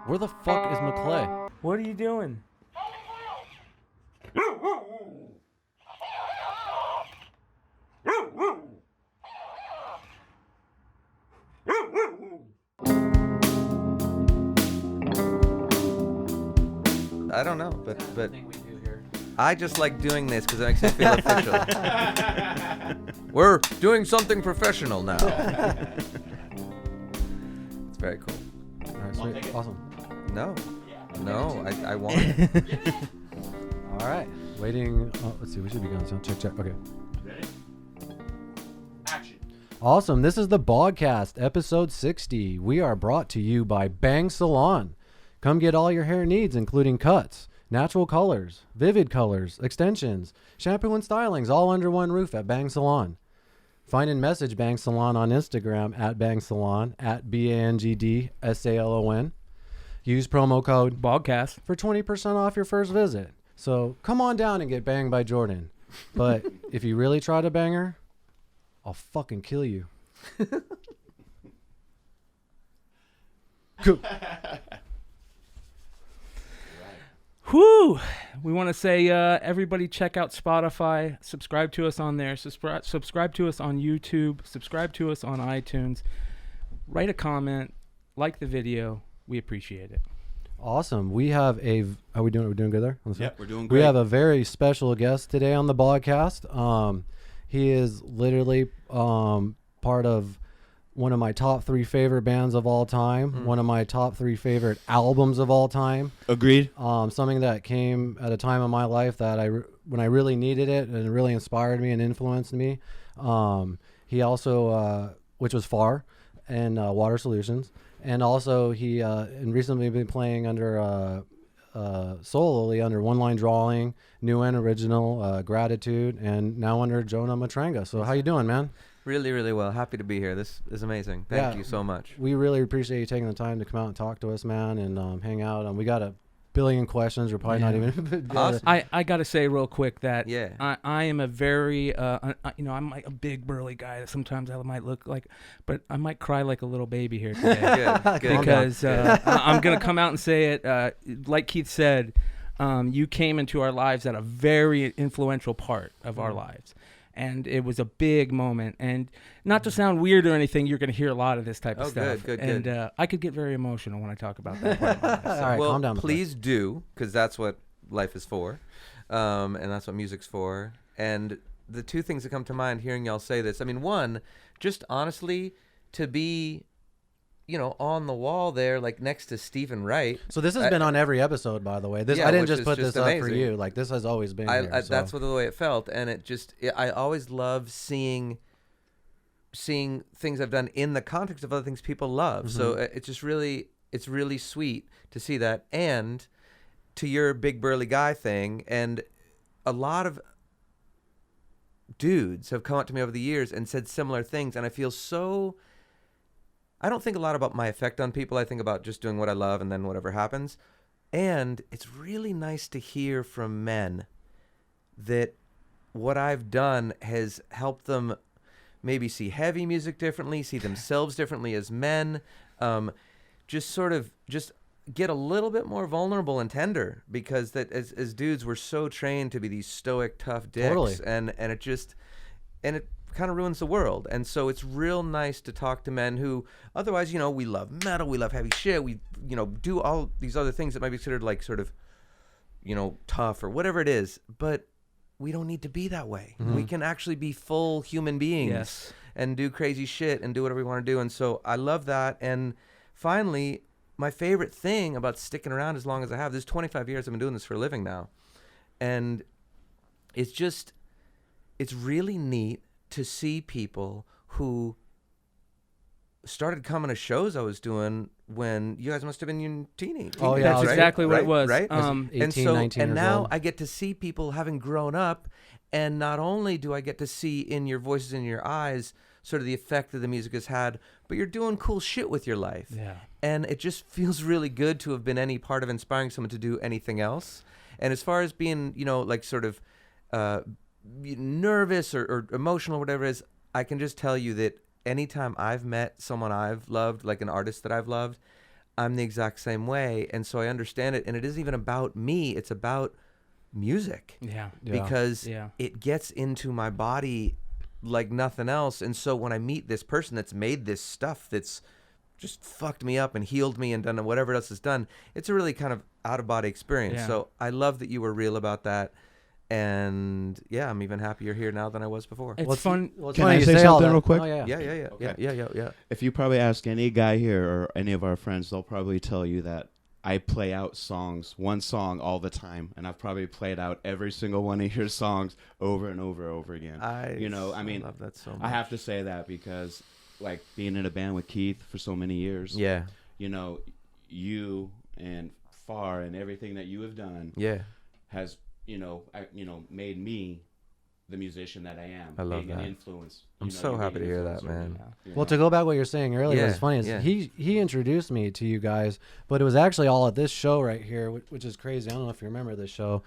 Where the fuck is McClay? What are you doing? I don't know, but I just like doing this because it makes me feel official. We're doing something professional now. It's very cool. All right, sweet. Awesome. No, I want it. All right, waiting. Let's see, we should be going sound check. Okay. Ready? Action. Awesome. This is the Bogcast, episode 60. We are brought to you by Bang Salon. Come get all your hair needs, including cuts, natural colors, vivid colors, extensions, shampoo and stylings, all under one roof at Bang Salon. Find and message Bang Salon on Instagram at Bang Salon, at BANGDSALON. Use promo code Bogcast for 20% off your first visit. So come on down and get banged by Jordan. But if you really try to bang her, I'll fucking kill you. Cool. Whew! We want to say, everybody check out Spotify. Subscribe to us on there. Subscribe to us on YouTube. Subscribe to us on iTunes. Write a comment. Like the video. We appreciate it. Awesome. We have are we doing good there? Yep, we're doing great. We have a very special guest today on the Bogcast. He is literally part of one of my top 3 favorite bands of all time, one of my top 3 favorite albums of all time. Agreed. Something that came at a time in my life that when I really needed it, and it really inspired me and influenced me. He also, which was Far and Water Solutions, and also he and recently been playing under solely under OneLineDrawing, NewEndOriginal, Gratitude, and now under Jonah Matranga. So how you doing, man? Really, really well. Happy to be here. This is amazing. Thank you so much. We really appreciate you taking the time to come out and talk to us, man, and hang out. We got a billion questions. We're probably not even. Awesome. I got to say real quick that Yeah. I am a very, I'm like a big burly guy that sometimes I might look like, but I might cry like a little baby here today. Good. Because I'm going to come out and say it. Like Keith said, you came into our lives at a very influential part of our lives. And it was a big moment. And not to sound weird or anything, you're going to hear a lot of this type of stuff. Good. And I could get very emotional when I talk about that part of my life. So. All right, well, calm down. please do, because that's what life is for, and that's what music's for. And the 2 things that come to mind hearing y'all say this, I mean, one, just honestly, to be, on the wall there, like next to Stephen Wright. So this has been on every episode, by the way. I didn't just put this up for you. Like, this has always been here. That's the way it felt, and I always love seeing things I've done in the context of other things people love. So it's really sweet to see that. And to your big burly guy thing, and a lot of dudes have come up to me over the years and said similar things, and I feel so. I don't think a lot about my effect on people. I think about just doing what I love and then whatever happens. And it's really nice to hear from men that what I've done has helped them maybe see heavy music differently, see themselves differently as men, just get a little bit more vulnerable and tender, because that as dudes, we're so trained to be these stoic, tough dicks. Totally. And it kind of ruins the world. And so it's real nice to talk to men who otherwise, we love metal, we love heavy shit, we do all these other things that might be considered like sort of tough or whatever it is, but we don't need to be that way. We can actually be full human beings and do crazy shit and do whatever we want to do. And so I love that. And finally, my favorite thing about sticking around as long as I have, this 25 years I've been doing this for a living now, and it's really neat to see people who started coming to shows I was doing when you guys must have been in teenage. Oh, yeah. That's exactly what it was. Right? 18, 19 and years now old. I get to see people having grown up, and not only do I get to see in your voices, in your eyes, sort of the effect that the music has had, but you're doing cool shit with your life. Yeah. And it just feels really good to have been any part of inspiring someone to do anything else. And as far as being, like sort of nervous or emotional, whatever it is, I can just tell you that anytime I've met someone I've loved, like an artist that I've loved, I'm the exact same way. And so I understand it. And it isn't even about me. It's about music. Yeah. Because Yeah. it gets into my body like nothing else. And so when I meet this person that's made this stuff that's just fucked me up and healed me and done whatever else is done, it's a really kind of out-of-body experience. Yeah. So I love that you were real about that. And yeah, I'm even happier here now than I was before. It's fun. Can I say something real quick? Oh, yeah. Yeah. If you probably ask any guy here or any of our friends, they'll probably tell you that I play out songs, one song all the time, and I've probably played out every single one of your songs over and over again. I love that so much. I have to say that because, like, being in a band with Keith for so many years, Yeah. you know, you and Far and everything that you have done, Yeah. has made me the musician that I am. I love being an that. influence. I'm so happy to hear that, man. Well, to go back what you're saying earlier, Yeah, what's funny is yeah. he introduced me to you guys, but it was actually all at this show right here, which is crazy. I don't know if you remember this show.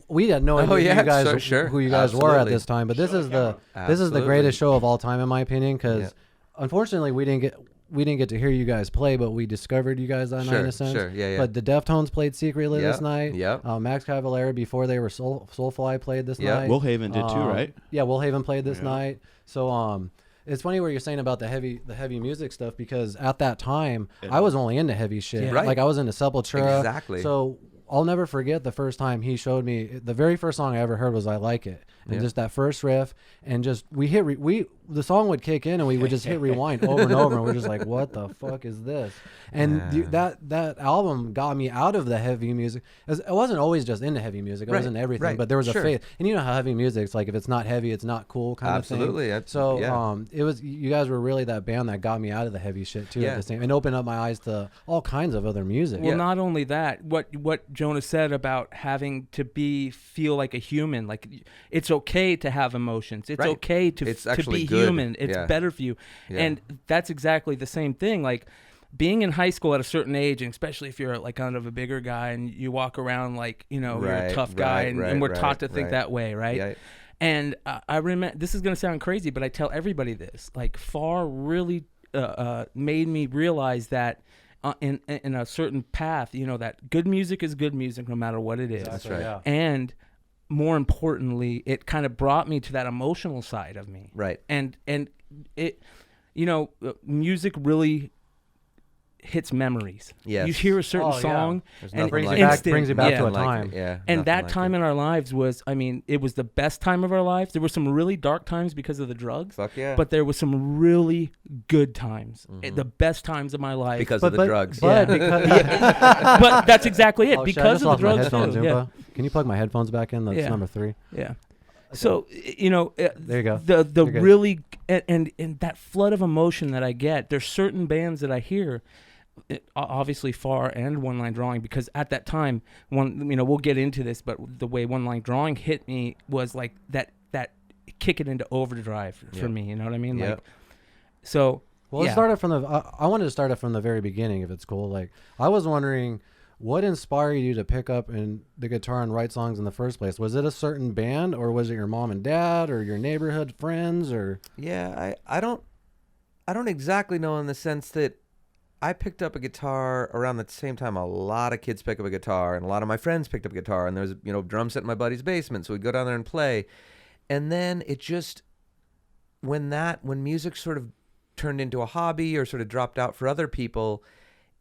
We had no idea yeah, who you guys, so sure. who you guys were at Absolutely. this time, but this is the Absolutely. greatest show of all time in my opinion, because Yeah. unfortunately we didn't get to hear you guys play, but we discovered you guys that night in a sense. Sure, yeah. But the Deftones played secretly Yep, this night. yep. Max Cavalera before they were Soulfly played this Yep. night. Woolhaven did too, right? Yeah, Woolhaven played this Yeah. night. So it's funny what you're saying about the heavy music stuff, because at that time I was only into heavy shit. Yeah. Right. Like I was into Sepultura. Exactly. So I'll never forget the first time he showed me. The very first song I ever heard was "I Like It," and Yeah. just that first riff, and just the song would kick in, and we would just hit rewind over and over, and we're just like, "What the fuck is this?" And that album got me out of the heavy music. I wasn't always just into heavy music. I was Right, into everything, right, but there was sure. a phase. And you know how heavy music, it's like if it's not heavy, it's not cool kind Absolutely. of thing. So Yeah. it was, you guys were really that band that got me out of the heavy shit too, Yeah. at the same, and opened up my eyes to all kinds of other music. Well, not only that, what Jonah said about having to feel like a human, like it's okay to have emotions. It's Right. okay to It's to actually be good. human. It's Yeah. better for you. Yeah. And that's exactly the same thing. Like being in high school at a certain age, and especially if you're like kind of a bigger guy and you walk around like, you're a Right, tough guy, right, and right, we're right, taught to think right. that way, right? Yeah. And I remember, this is going to sound crazy, but I tell everybody this, like Far really made me realize that in a certain path, that good music is good music no matter what it is. That's right. Yeah. And more importantly, it kind of brought me to that emotional side of me. Right. And it, music really hits memories. Yes. You hear a certain Oh, yeah. song, There's and nothing brings like you it. back, brings you back yeah. to a Like time. it, yeah. And nothing that like time it. in our lives was, it was the best time of our lives. There were some really dark times because of the drugs, Fuck yeah. but there was some really good times, the best times of my life. because of the drugs. But Yeah. because But that's exactly it. Oh, shit, I because just of the lost my drugs headphones, too. Yeah. Oompa. Can you plug my headphones back in? That's Yeah. number 3. Yeah. So There you go. The You're good. really and that flood of emotion that I get. There's certain bands that I hear, obviously Far and OneLineDrawing, because at that time, we'll get into this, but the way OneLineDrawing hit me was like that kick it into overdrive for Yep. me. You know what I mean? Yep. Like, so Well, let's yeah. start it from I wanted to start it from the very beginning, if it's cool. Like, I was wondering, what inspired you to pick up the guitar and write songs in the first place? Was it a certain band, or was it your mom and dad, or your neighborhood friends, or? Yeah, I don't exactly know, in the sense that I picked up a guitar around the same time a lot of kids pick up a guitar, and a lot of my friends picked up a guitar, and there was a drum set in my buddy's basement, so we'd go down there and play. And then it just, when music sort of turned into a hobby or sort of dropped out for other people,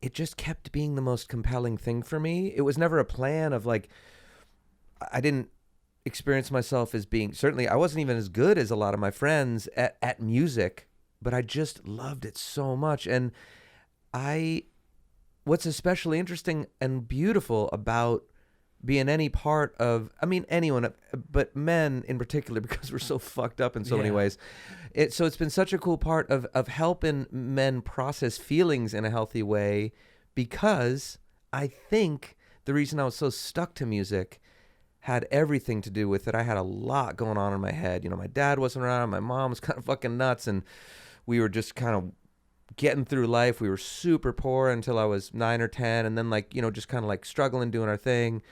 it just kept being the most compelling thing for me. It was never a plan of like, I didn't experience myself as being, certainly I wasn't even as good as a lot of my friends at music, but I just loved it so much. And what's especially interesting and beautiful about being any part of, anyone, but men in particular, because we're so fucked up in so many Yeah. ways. So it's been such a cool part of helping men process feelings in a healthy way, because I think the reason I was so stuck to music had everything to do with it. I had a lot going on in my head. My dad wasn't around. My mom was kind of fucking nuts, and we were just kind of getting through life. We were super poor until I was 9 or 10, and then just kind of like struggling, doing our thing.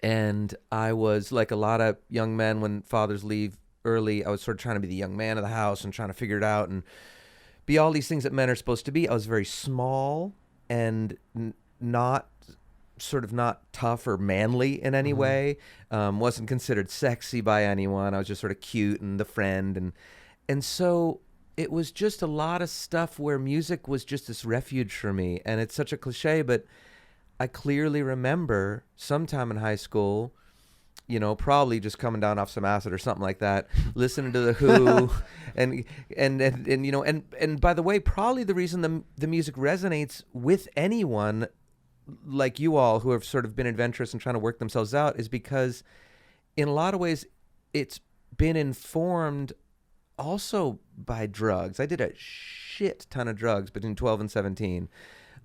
And I was like a lot of young men when fathers leave early. I was sort of trying to be the young man of the house and trying to figure it out and be all these things that men are supposed to be. I was very small, and not tough or manly in any way. Wasn't considered sexy by anyone. I was just sort of cute and the friend, and so it was just a lot of stuff where music was just this refuge for me. And it's such a cliche, but I clearly remember sometime in high school, you know, probably just coming down off some acid or something like that, listening to the Who, and you know, and by the way, probably the reason the music resonates with anyone like you all who have sort of been adventurous and trying to work themselves out is because in a lot of ways it's been informed also by drugs. I did a shit ton of drugs between 12 and 17.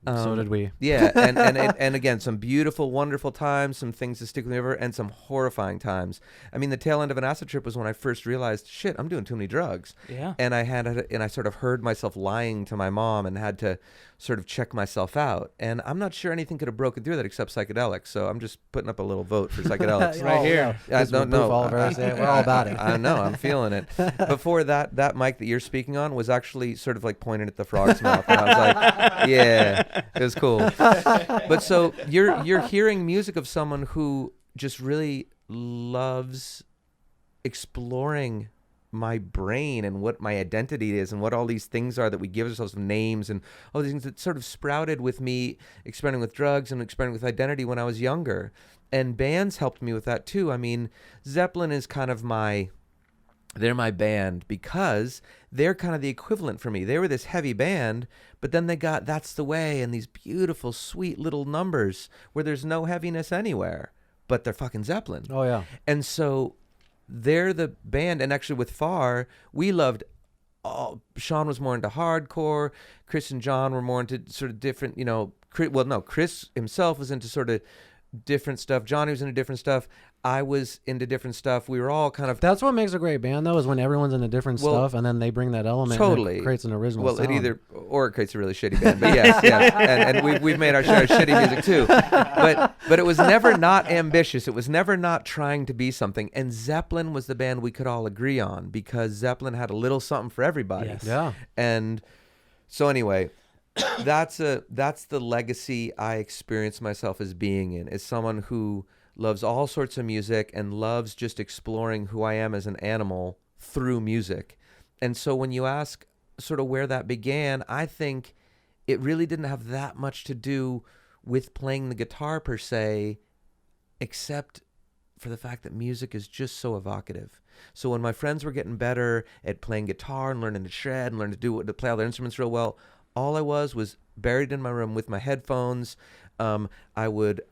So did we. Yeah, and again, some beautiful, wonderful times, some things that stick with me ever, and some horrifying times. I mean, the tail end of an acid trip was when I first realized, shit, I'm doing too many drugs. Yeah. And I sort of heard myself lying to my mom and had to sort of check myself out. And I'm not sure anything could have broken through that except psychedelics. So I'm just putting up a little vote for psychedelics. Right here. I don't know. We're all about it. I know. I'm feeling it. Before that mic that you're speaking on was actually sort of like pointing at the frog's mouth, and I was like, yeah, it was cool. But so you're hearing music of someone who just really loves exploring my brain and what my identity is and what all these things are that we give ourselves names and all these things that sort of sprouted with me experimenting with drugs and experimenting with identity when I was younger. And bands helped me with that too. I mean, Zeppelin is kind of they're my band because they're kind of the equivalent for me. They were this heavy band, but then they got That's the Way and these beautiful, sweet little numbers where there's no heaviness anywhere, but they're fucking Zeppelin. Oh, yeah. And so they're the band. And actually with Far, we loved Sean was more into hardcore. Chris and John were more into sort of different, you know, Chris himself was into sort of different stuff. Johnny was into different stuff. I was into different stuff. We were all kind of... That's what makes a great band, though, is when everyone's into different stuff, and then they bring that element totally. And it creates an original sound. It creates a really shitty band. But yes, yeah. And we've made our share of shitty music, too. But it was never not ambitious. It was never not trying to be something. And Zeppelin was the band we could all agree on because Zeppelin had a little something for everybody. Yes. Yeah. And so anyway... that's the legacy I experience myself as being in, as someone who loves all sorts of music and loves just exploring who I am as an animal through music. And so when you ask sort of where that began, I think it really didn't have that much to do with playing the guitar per se, except for the fact that music is just so evocative. So when my friends were getting better at playing guitar and learning to shred and learning to play all their instruments real well, all I was buried in my room with my headphones. I would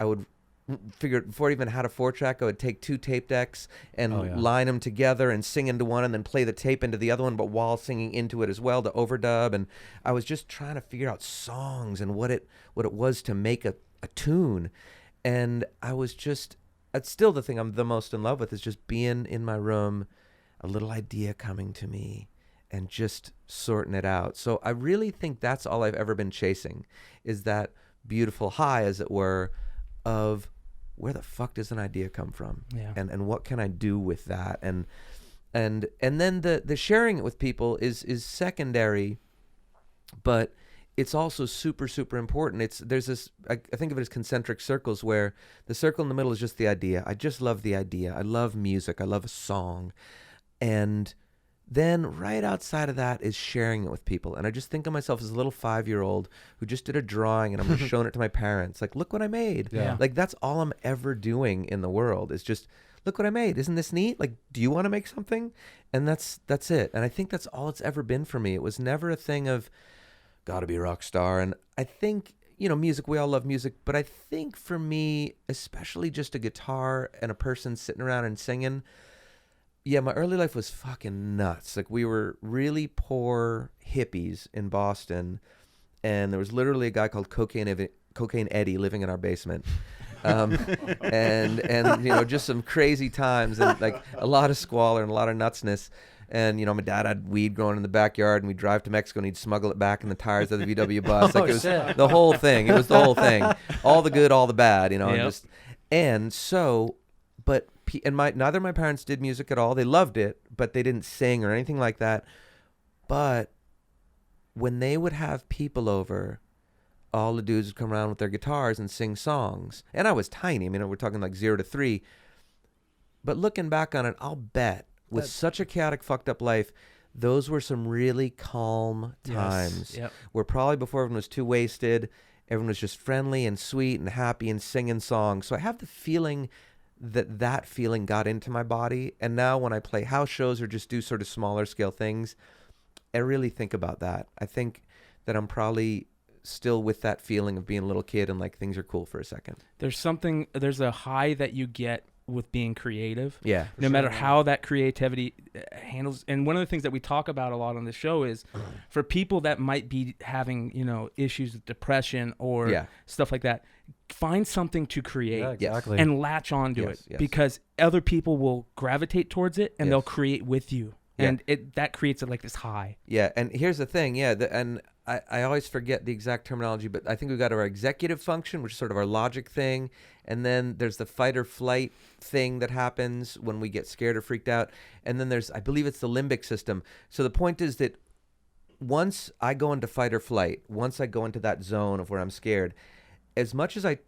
figure, before I even had a 4-track, I would take 2 tape decks and line them together and sing into one and then play the tape into the other one, but while singing into it as well to overdub. And I was just trying to figure out songs and what it was to make a tune. And it's still the thing I'm the most in love with, is just being in my room, a little idea coming to me, and just sorting it out. So I really think that's all I've ever been chasing, is that beautiful high, as it were, of where the fuck does an idea come from? Yeah. And what can I do with that? And then the sharing it with people is secondary, but it's also super, super important. There's this, I think of it as concentric circles, where the circle in the middle is just the idea. I just love the idea. I love music. I love a song. And then right outside of that is sharing it with people. And I just think of myself as a little 5-year-old who just did a drawing and I'm just showing it to my parents. Like, look what I made. Yeah. Like, that's all I'm ever doing in the world, is just, look what I made. Isn't this neat? Like, do you want to make something? And that's it. And I think that's all it's ever been for me. It was never a thing of, gotta be a rock star. And I think, you know, music, we all love music, but I think for me, especially just a guitar and a person sitting around and singing, yeah, my early life was fucking nuts. Like, we were really poor hippies in Boston, and there was literally a guy called Cocaine Eddie living in our basement. And you know, just some crazy times, and like a lot of squalor and a lot of nutsness. And, you know, my dad had weed growing in the backyard, and we'd drive to Mexico and he'd smuggle it back in the tires of the VW bus. Like, it was the whole thing. It was the whole thing. All the good, all the bad, you know. Yep. Neither of my parents did music at all. They loved it, but they didn't sing or anything like that. But when they would have people over, all the dudes would come around with their guitars and sing songs. And I was tiny. I mean, we're talking like 0 to 3. But looking back on it, I'll bet with such a chaotic, fucked up life, those were some really calm times. Yep. Where probably before everyone was too wasted, everyone was just friendly and sweet and happy and singing songs. So I have the feeling that feeling got into my body. And now when I play house shows or just do sort of smaller scale things, I really think about that. I think that I'm probably still with that feeling of being a little kid and like things are cool for a second. There's a high that you get with being creative. Yeah. No matter how that creativity handles. And one of the things that we talk about a lot on the show is for people that might be having, issues with depression or stuff like that, find something to create exactly. and latch onto it because other people will gravitate towards it and they'll create with you. And that creates like this high. Yeah. And here's the thing. Yeah. And I always forget the exact terminology, but I think we've got our executive function, which is sort of our logic thing. And then there's the fight or flight thing that happens when we get scared or freaked out. And then there's, I believe it's the limbic system. So the point is that once I go into fight or flight, once I go into that zone of where I'm scared, as much as I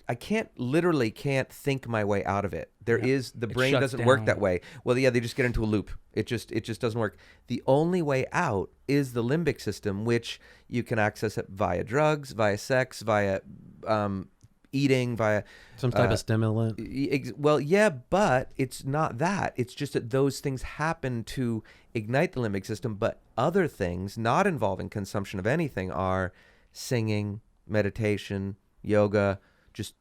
literally can't think my way out of it. The brain doesn't work that way. Well, they just get into a loop. It just doesn't work. The only way out is the limbic system, which you can access it via drugs, via sex, via eating, via some type of stimulant. Well, yeah, but it's not that. It's just that those things happen to ignite the limbic system, but other things not involving consumption of anything are singing, meditation, yoga, just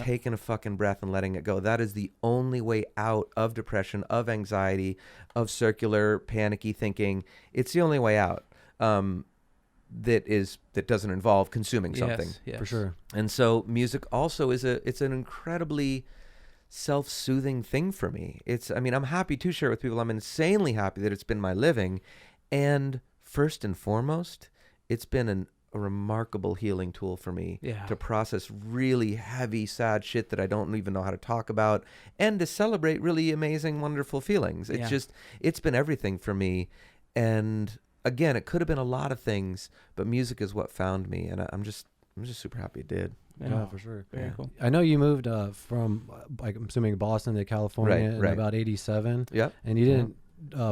taking a fucking breath and letting it go. That is the only way out of depression, of anxiety, of circular panicky thinking. It's the only way out that doesn't involve consuming something. Yes. For sure. And so music also it's an incredibly self-soothing thing for me. I'm happy to share it with people. I'm insanely happy that it's been my living, and first and foremost, it's been a remarkable healing tool for me to process really heavy, sad shit that I don't even know how to talk about, and to celebrate really amazing, wonderful feelings. It's been everything for me. And again, it could have been a lot of things, but music is what found me, and I'm just super happy it did. Yeah, for sure. Very cool. I know you moved from, I'm assuming, Boston to California in about 87. Yep. And you didn't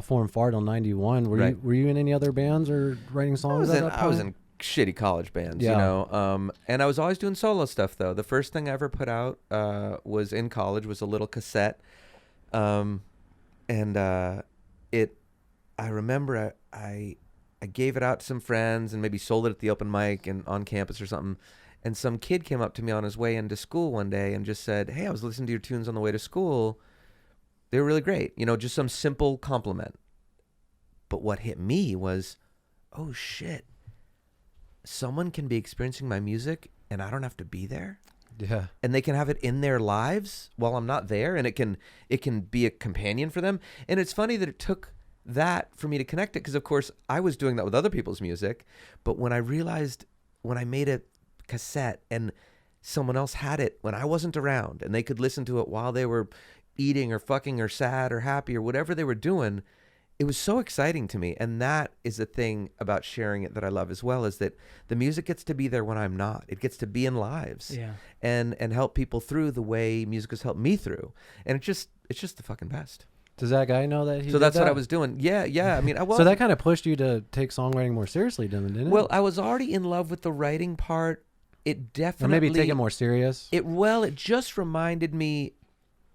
form Far till 91. Were you in any other bands or writing songs at that point? I was in shitty college bands, and I was always doing solo stuff though. The first thing I ever put out was in college, was a little cassette, and I remember I gave it out to some friends and maybe sold it at the open mic and on campus or something. And some kid came up to me on his way into school one day and just said, "Hey, I was listening to your tunes on the way to school. They were really great." Just some simple compliment. But what hit me was, oh shit, someone can be experiencing my music and I don't have to be there. Yeah. And they can have it in their lives while I'm not there, and it can be a companion for them. And it's funny that it took that for me to connect it, because of course I was doing that with other people's music. But when I made a cassette and someone else had it when I wasn't around, and they could listen to it while they were eating or fucking or sad or happy or whatever they were doing, it was so exciting to me. And that is the thing about sharing it that I love as well, is that the music gets to be there when I'm not. It gets to be in lives and help people through the way music has helped me through. And it's just the fucking best. Does that guy know that he So did that's that? what I was doing. Yeah. I mean, so that kind of pushed you to take songwriting more seriously, didn't it? Well, I was already in love with the writing part. It definitely... Or maybe take it more serious? It just reminded me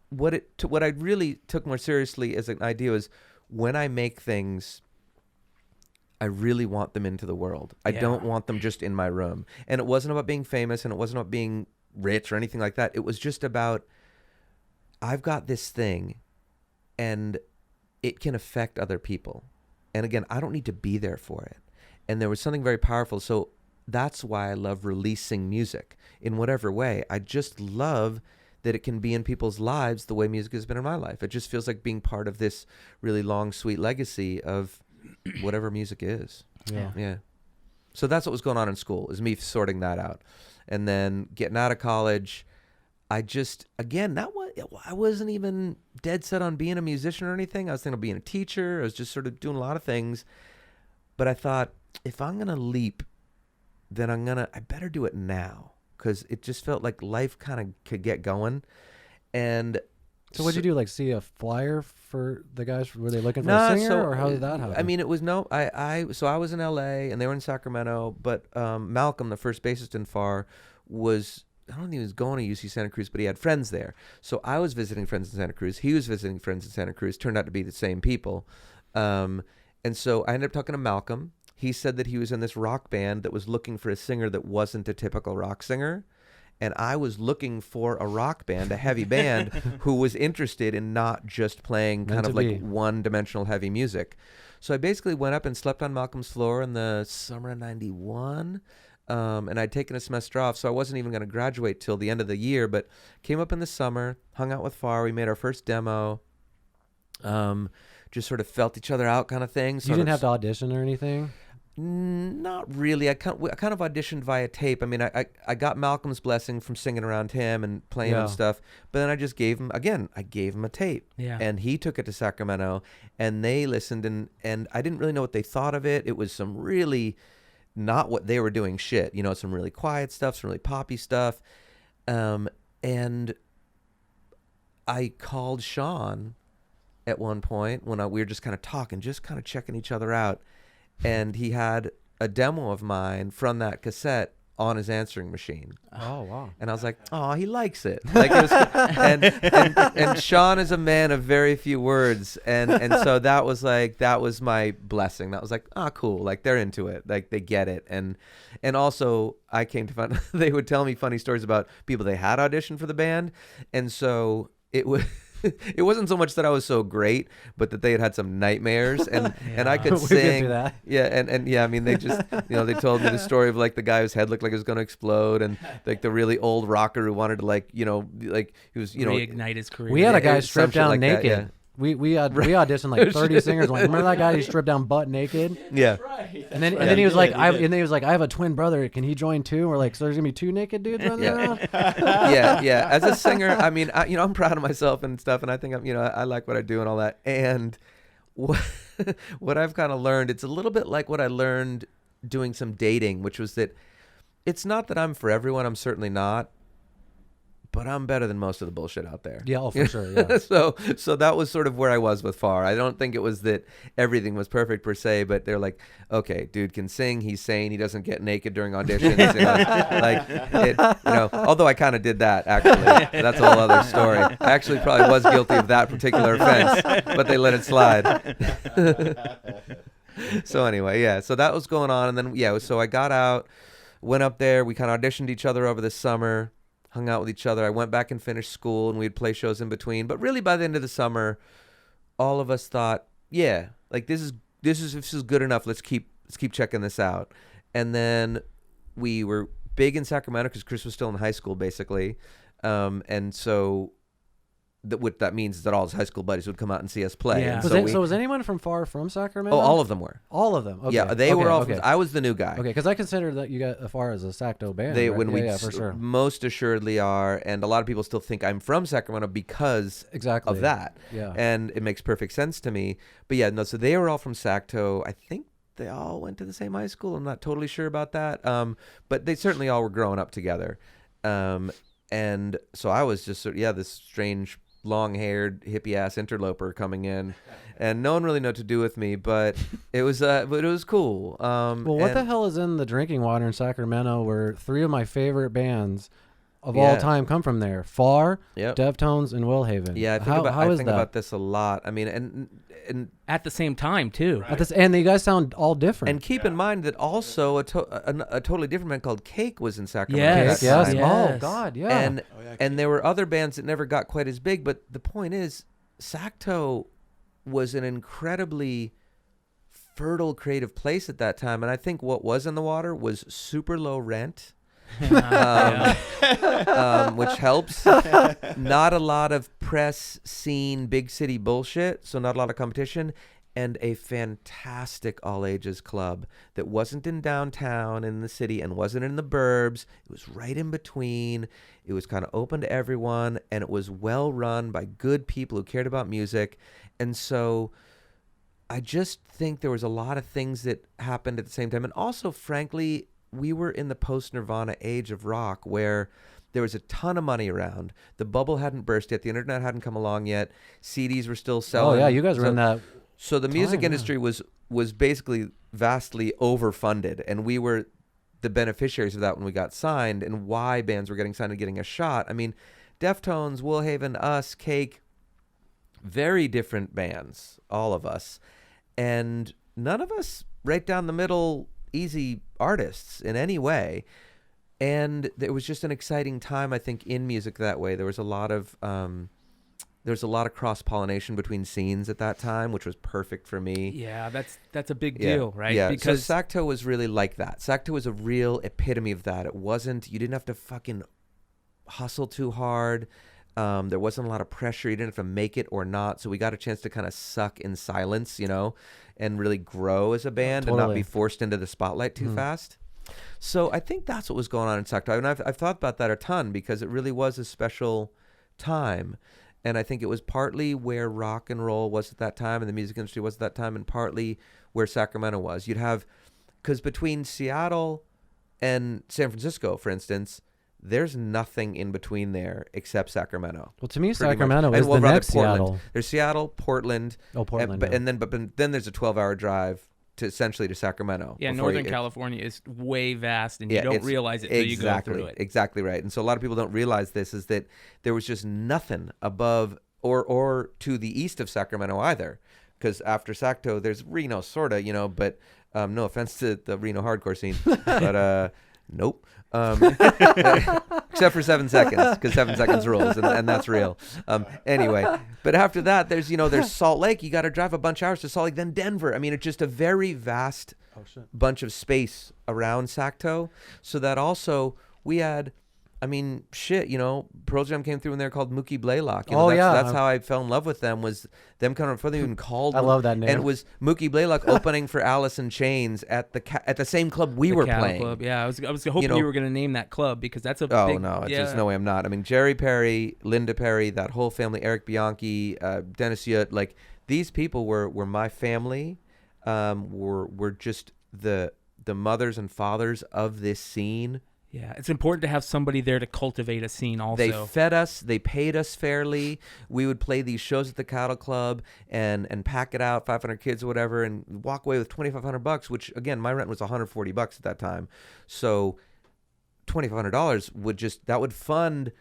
what I really took more seriously as an idea was, when I make things, I really want them into the world. I don't want them just in my room. And it wasn't about being famous, and it wasn't about being rich or anything like that. It was just about, I've got this thing and it can affect other people. And again, I don't need to be there for it. And there was something very powerful. So that's why I love releasing music in whatever way. I just love that it can be in people's lives the way music has been in my life. It just feels like being part of this really long, sweet legacy of whatever music is. Yeah. So that's what was going on in school, is me sorting that out. And then getting out of college, I wasn't even dead set on being a musician or anything. I was thinking of being a teacher. I was just sort of doing a lot of things. but I thought, if I'm gonna leap, then I better do it now, because it just felt like life kind of could get going. And So what'd you do? Like see a flyer for the guys? Were they looking for Nah, a singer, so, or how did that happen? I mean, it was so I was in LA and they were in Sacramento, but Malcolm, the first bassist in Far, I don't think he was going to UC Santa Cruz, but he had friends there. So I was visiting friends in Santa Cruz. He was visiting friends in Santa Cruz. Turned out to be the same people. And so I ended up talking to Malcolm. He said that he was in this rock band that was looking for a singer that wasn't a typical rock singer. And I was looking for a rock band, a heavy band, who was interested in not just playing kind of like one-dimensional heavy music. So I basically went up and slept on Malcolm's floor in the summer of '91. And I'd taken a semester off, so I wasn't even going to graduate till the end of the year, but came up in the summer, hung out with Far. We made our first demo. Just sort of felt each other out kind of thing. You didn't have to audition or anything? Not really. I kind of auditioned via tape. I mean, I got Malcolm's blessing from singing around him and playing and stuff, but then I just gave him a tape. Yeah. And he took it to Sacramento, and they listened, and I didn't really know what they thought of it. It was some really not what they were doing shit, some really quiet stuff, some really poppy stuff. And I called Sean at one point when we were just kind of talking, just kind of checking each other out. And he had a demo of mine from that cassette on his answering machine. Oh, wow. And I was like, oh, he likes it. Like it was, and Sean is a man of very few words. And so that was my blessing. That was like, oh, cool. Like they're into it. Like they get it. And also I came to find, they would tell me funny stories about people they had auditioned for the band. And so it wasn't so much that I was so great, but that they had some nightmares, and I could sing. That. Yeah, and yeah, I mean, they just, they told me the story of like the guy whose head looked like it was going to explode, and like the really old rocker who wanted to like he was, reignite his career. We had a guy stripped down like naked. that, yeah. We auditioned like 30 singers. Like, remember that guy who stripped down butt naked? Yeah. And then he was like, I have a twin brother. Can he join too? And we're like, so there's gonna be two naked dudes running around? yeah. As a singer, I mean, I'm proud of myself and stuff, and I think I like what I do and all that. And what I've kind of learned, it's a little bit like what I learned doing some dating, which was that it's not that I'm for everyone. I'm certainly not. But I'm better than most of the bullshit out there. Yeah, for sure. Yeah. So that was sort of where I was with Far. I don't think it was that everything was perfect per se, but they're like, okay, dude can sing. He's sane. He doesn't get naked during auditions. Although I kind of did that actually. That's a whole other story. I actually probably was guilty of that particular offense, but they let it slide. So anyway, yeah. So that was going on, and then so I got out, went up there. We kind of auditioned each other over the summer. Hung out with each other. I went back and finished school, and we'd play shows in between. But really, by the end of the summer, all of us thought, yeah, like this is good enough. Let's keep checking this out. And then we were big in Sacramento because Chris was still in high school, basically, and so what that means is that all his high school buddies would come out and see us play. Yeah. And Was anyone from Far from Sacramento? Oh, all of them were. All of them. Okay. Yeah, they were all. Okay. I was the new guy. Okay, because I consider that you got Far as a Sacto band. They right? For sure. Most assuredly are, and a lot of people still think I'm from Sacramento because of that. Yeah, and it makes perfect sense to me. But yeah, no. So they were all from Sacto. I think they all went to the same high school. I'm not totally sure about that. But they certainly all were growing up together. And so I was just this strange, long-haired, hippie-ass interloper coming in, and no one really knew what to do with me, but it was cool. Well, what the hell is in the drinking water in Sacramento where three of my favorite bands of all time come from there? Far, Deftones, and Willhaven. Yeah, I think about this a lot. I mean, and at the same time too. Right. And you guys sound all different. And keep in mind that also a totally different band called Cake was in Sacramento. Yes. Oh God, yeah. And there were other bands that never got quite as big. But the point is, Sacto was an incredibly fertile creative place at that time. And I think what was in the water was super low rent. Which helps. Not a lot of press scene, big city bullshit, so not a lot of competition, and a fantastic all ages club that wasn't in downtown in the city and wasn't in the burbs. It was right in between. It was kind of open to everyone, and it was well run by good people who cared about music. And so I just think there was a lot of things that happened at the same time. And also, frankly, we were in the post-Nirvana age of rock where there was a ton of money around. The bubble hadn't burst yet. The internet hadn't come along yet. CDs were still selling. Oh yeah, you guys were in that. So the music time, industry was basically vastly overfunded, and we were the beneficiaries of that when we got signed, and why bands were getting signed and getting a shot. I mean, Deftones, Woolhaven, us, Cake, very different bands, all of us. And none of us right down the middle, easy artists in any way. And it was just an exciting time, I think, in music that way. There was a lot of cross-pollination between scenes at that time, which was perfect for me. Yeah, that's a big deal, right? Yeah, Because so Sacto was really like that. Sacto was a real epitome of that. It wasn't, you didn't have to fucking hustle too hard. There wasn't a lot of pressure. You didn't have to make it or not. So we got a chance to kind of suck in silence, and really grow as a band and not be forced into the spotlight too fast. So I think that's what was going on in Sacto. And I've thought about that a ton because it really was a special time. And I think it was partly where rock and roll was at that time and the music industry was at that time, and partly where Sacramento was. Because between Seattle and San Francisco, for instance, there's nothing in between there except Sacramento. Well, to me, Pretty Sacramento much. is the next Portland. Seattle. There's Seattle, Portland. Oh, Portland. And then there's a 12-hour drive to essentially to Sacramento. yeah, before Northern California is way vast, and you Yeah, don't it's realize it until you go through it. Exactly right. And so a lot of people don't realize this, is that there was just nothing above or to the east of Sacramento either. Because after Sacto, there's Reno, sort of, but no offense to the Reno hardcore scene. But nope. Except for 7 seconds, because 7 seconds rules, and that's real. Anyway, but after that, there's Salt Lake. You got to drive a bunch of hours to Salt Lake, then Denver. I mean, it's just a very vast bunch of space around Sacto. So that also we had, Pearl Jam came through and they're called Mookie Blaylock. That's how I fell in love with them, was them coming before they even called. I love that name. And it was Mookie Blaylock opening for Alice in Chains at the same club we were Cattle playing. Club. Yeah, I was hoping you were going to name that club because that's a Oh big, no, there's no way I'm not. I mean, Jerry Perry, Linda Perry, that whole family, Eric Bianchi, Dennis Yutt, like these people were my family. Were just the mothers and fathers of this scene. Yeah, it's important to have somebody there to cultivate a scene also. They fed us. They paid us fairly. We would play these shows at the Cattle Club and pack it out, 500 kids or whatever, and walk away with $2,500, which, again, my rent was $140 at that time. So $2,500 would fund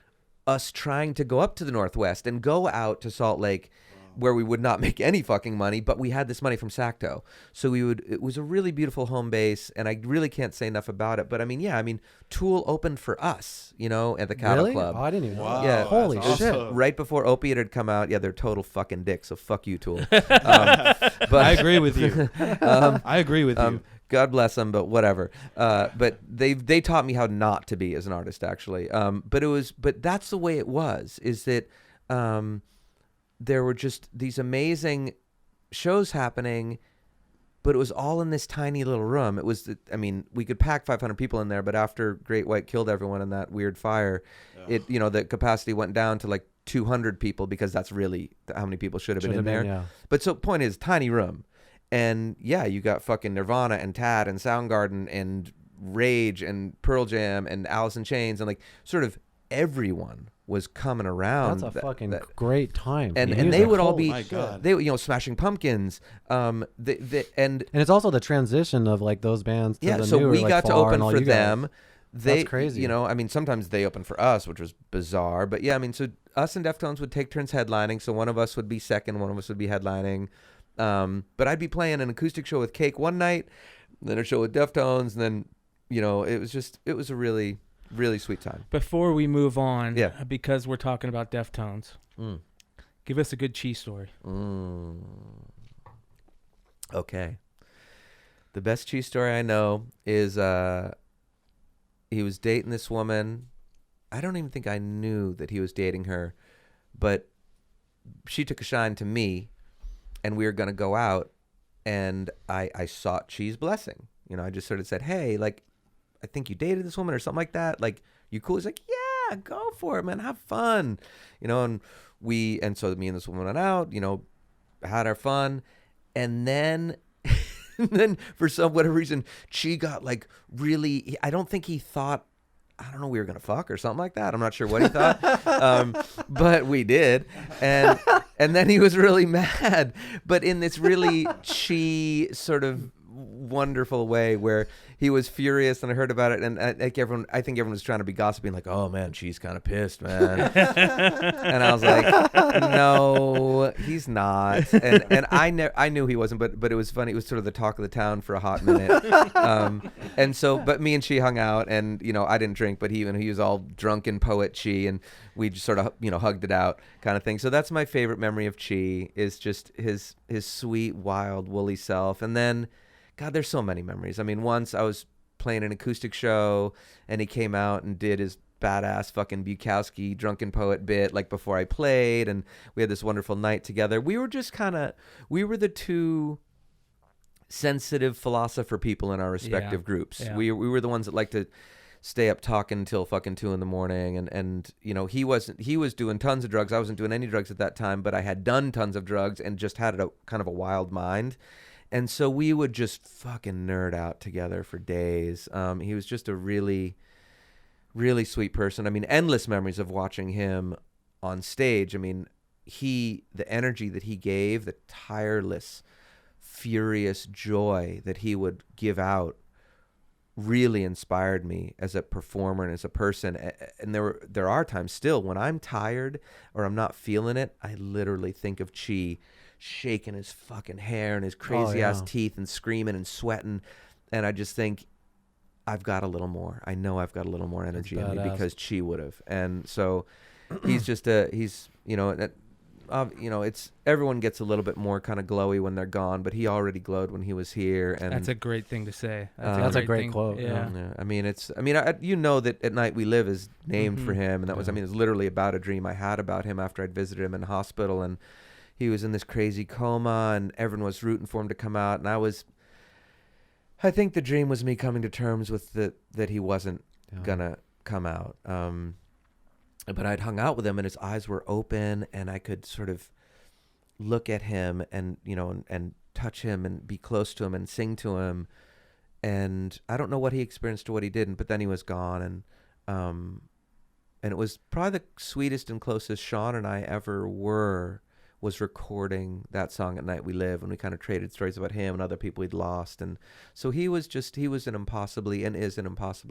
us trying to go up to the Northwest and go out to Salt Lake, where we would not make any fucking money, but we had this money from Sacto. So it was a really beautiful home base, and I really can't say enough about it. But Tool opened for us, at the Cattle Club. Oh, I didn't even know. Wow. Yeah. Holy That's shit. awesome. Right before Opiate had come out. Yeah, they're total fucking dicks, so fuck you, Tool. But I agree with you. I agree with you. God bless them, but whatever. But they taught me how not to be as an artist, actually. But that's the way it was, is that there were just these amazing shows happening, but it was all in this tiny little room. It was, we could pack 500 people in there, but after Great White killed everyone in that weird fire, the capacity went down to like 200 people, because that's really how many people should have been in there. Yeah. But so point is, tiny room. And yeah, you got fucking Nirvana and Tad and Soundgarden and Rage and Pearl Jam and Alice in Chains, and like sort of everyone was coming around. That's a fucking great time. And Music. they would all Holy be, my God. they Smashing Pumpkins, and it's also the transition of like those bands to the so newer, we like, got to Far open and all for you guys. them. That's crazy. Sometimes they opened for us, which was bizarre. But yeah, so us and Deftones would take turns headlining. So one of us would be second, one of us would be headlining. But I'd be playing an acoustic show with Cake one night, then a show with Deftones, and then, it was a really, really sweet time. Before we move on, Yeah. because we're talking about Deftones, give us a good cheese story. Okay. The best cheese story I know is he was dating this woman. I don't even think I knew that he was dating her, but she took a shine to me, and we were going to go out, and I sought Cheese blessing. I just sort of said, hey, like, I think you dated this woman or something like that. Like, you cool? He's like, yeah, go for it, man. Have fun. And so me and this woman went out, had our fun. And then and then for some whatever reason, Chi got like really. I don't think he thought. I don't know. We were gonna fuck or something like that. I'm not sure what he thought, but we did. And then he was really mad, but in this really Chi sort of wonderful way where he was furious, and I heard about it, and I think everyone was trying to be gossiping, like, "Oh man, she's kind of pissed, man." And I was like, "No, he's not." And I knew he wasn't, but it was funny. It was sort of the talk of the town for a hot minute. And so, but me and Chi hung out, and I didn't drink, but he was all drunken poet Chi, and we just sort of hugged it out, kind of thing. So that's my favorite memory of Chi, is just his sweet, wild, woolly self. And then, God, there's so many memories. I mean, once I was playing an acoustic show, and he came out and did his badass fucking Bukowski drunken poet bit like before I played, and we had this wonderful night together. We were just we were the two sensitive philosopher people in our respective groups. Yeah. We were the ones that like to stay up talking until fucking 2 a.m. and he was doing tons of drugs. I wasn't doing any drugs at that time, but I had done tons of drugs and just had a kind of a wild mind. And so we would just fucking nerd out together for days. He was just a really, really sweet person. I mean, endless memories of watching him on stage. I mean, the energy that he gave, the tireless, furious joy that he would give out really inspired me as a performer and as a person. And there are times still when I'm tired or I'm not feeling it, I literally think of Chi shaking his fucking hair and his crazy ass teeth and screaming and sweating, and I just think, I've got a little more. I know I've got a little more energy in me because Chi would have. And so he's just it's everyone gets a little bit more kind of glowy when they're gone, but he already glowed when he was here. And that's a great thing to say. That's a great quote. Yeah. I mean, that At Night We Live is named for him, and that was, it's literally about a dream I had about him after I'd visited him in hospital, and he was in this crazy coma, and everyone was rooting for him to come out. And I think the dream was me coming to terms with that he wasn't gonna come out. But I'd hung out with him, and his eyes were open, and I could sort of look at him and, and touch him and be close to him and sing to him. And I don't know what he experienced or what he didn't, but then he was gone. And it was probably the sweetest and closest Sean and I ever was recording that song At Night We Live, and we kind of traded stories about him and other people he'd lost. And so he was an impossibly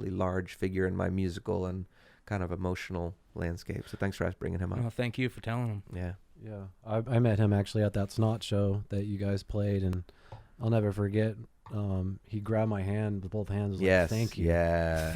large figure in my musical and kind of emotional landscape. So thanks for bringing him up. Well, thank you for telling him. Yeah. I met him actually at that Snot show that you guys played, and I'll never forget. He grabbed my hand with both hands. Yes. Like, thank you. Yeah.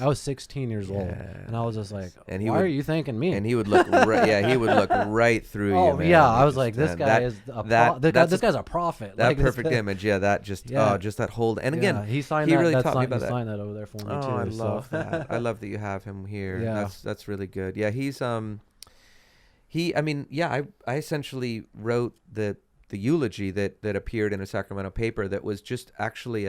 I was 16 years old, and I was just like, and why are you thanking me? And he would look, he would look right through you. Man. Yeah. I was like, this guy this guy's a prophet. That like, perfect image. Yeah. That just, just that hold. And again, he signed really taught me about that. He signed that over there for me too. I love that. I love that you have him here. Yeah. That's really good. Yeah. He's, I essentially wrote the eulogy that appeared in a Sacramento paper that was just actually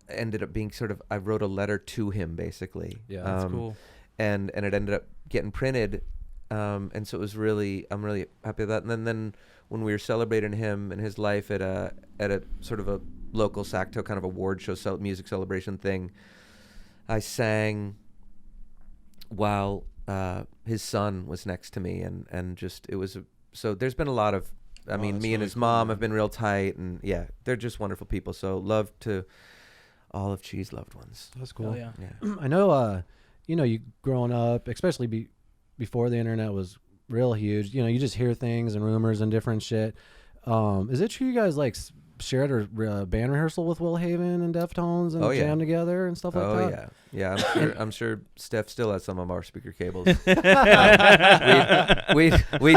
ended up being sort of, I wrote a letter to him basically. Yeah, that's cool. And it ended up getting printed. And so it was I'm really happy with that. And then when we were celebrating him and his life at a sort of a local Sacto kind of award show, music celebration thing, I sang while his son was next to me, and just, it was so there's been a lot of, me and his mom have been real tight, and they're just wonderful people. So love to all of Chi's loved ones. That's cool. Oh, yeah. I know, you growing up, especially before the internet was real huge, you just hear things and rumors and different shit. Is it true you guys like shared a band rehearsal with Will Haven and Deftones and jam together and stuff like that? Yeah. I'm sure Steph still has some of our speaker cables. We'd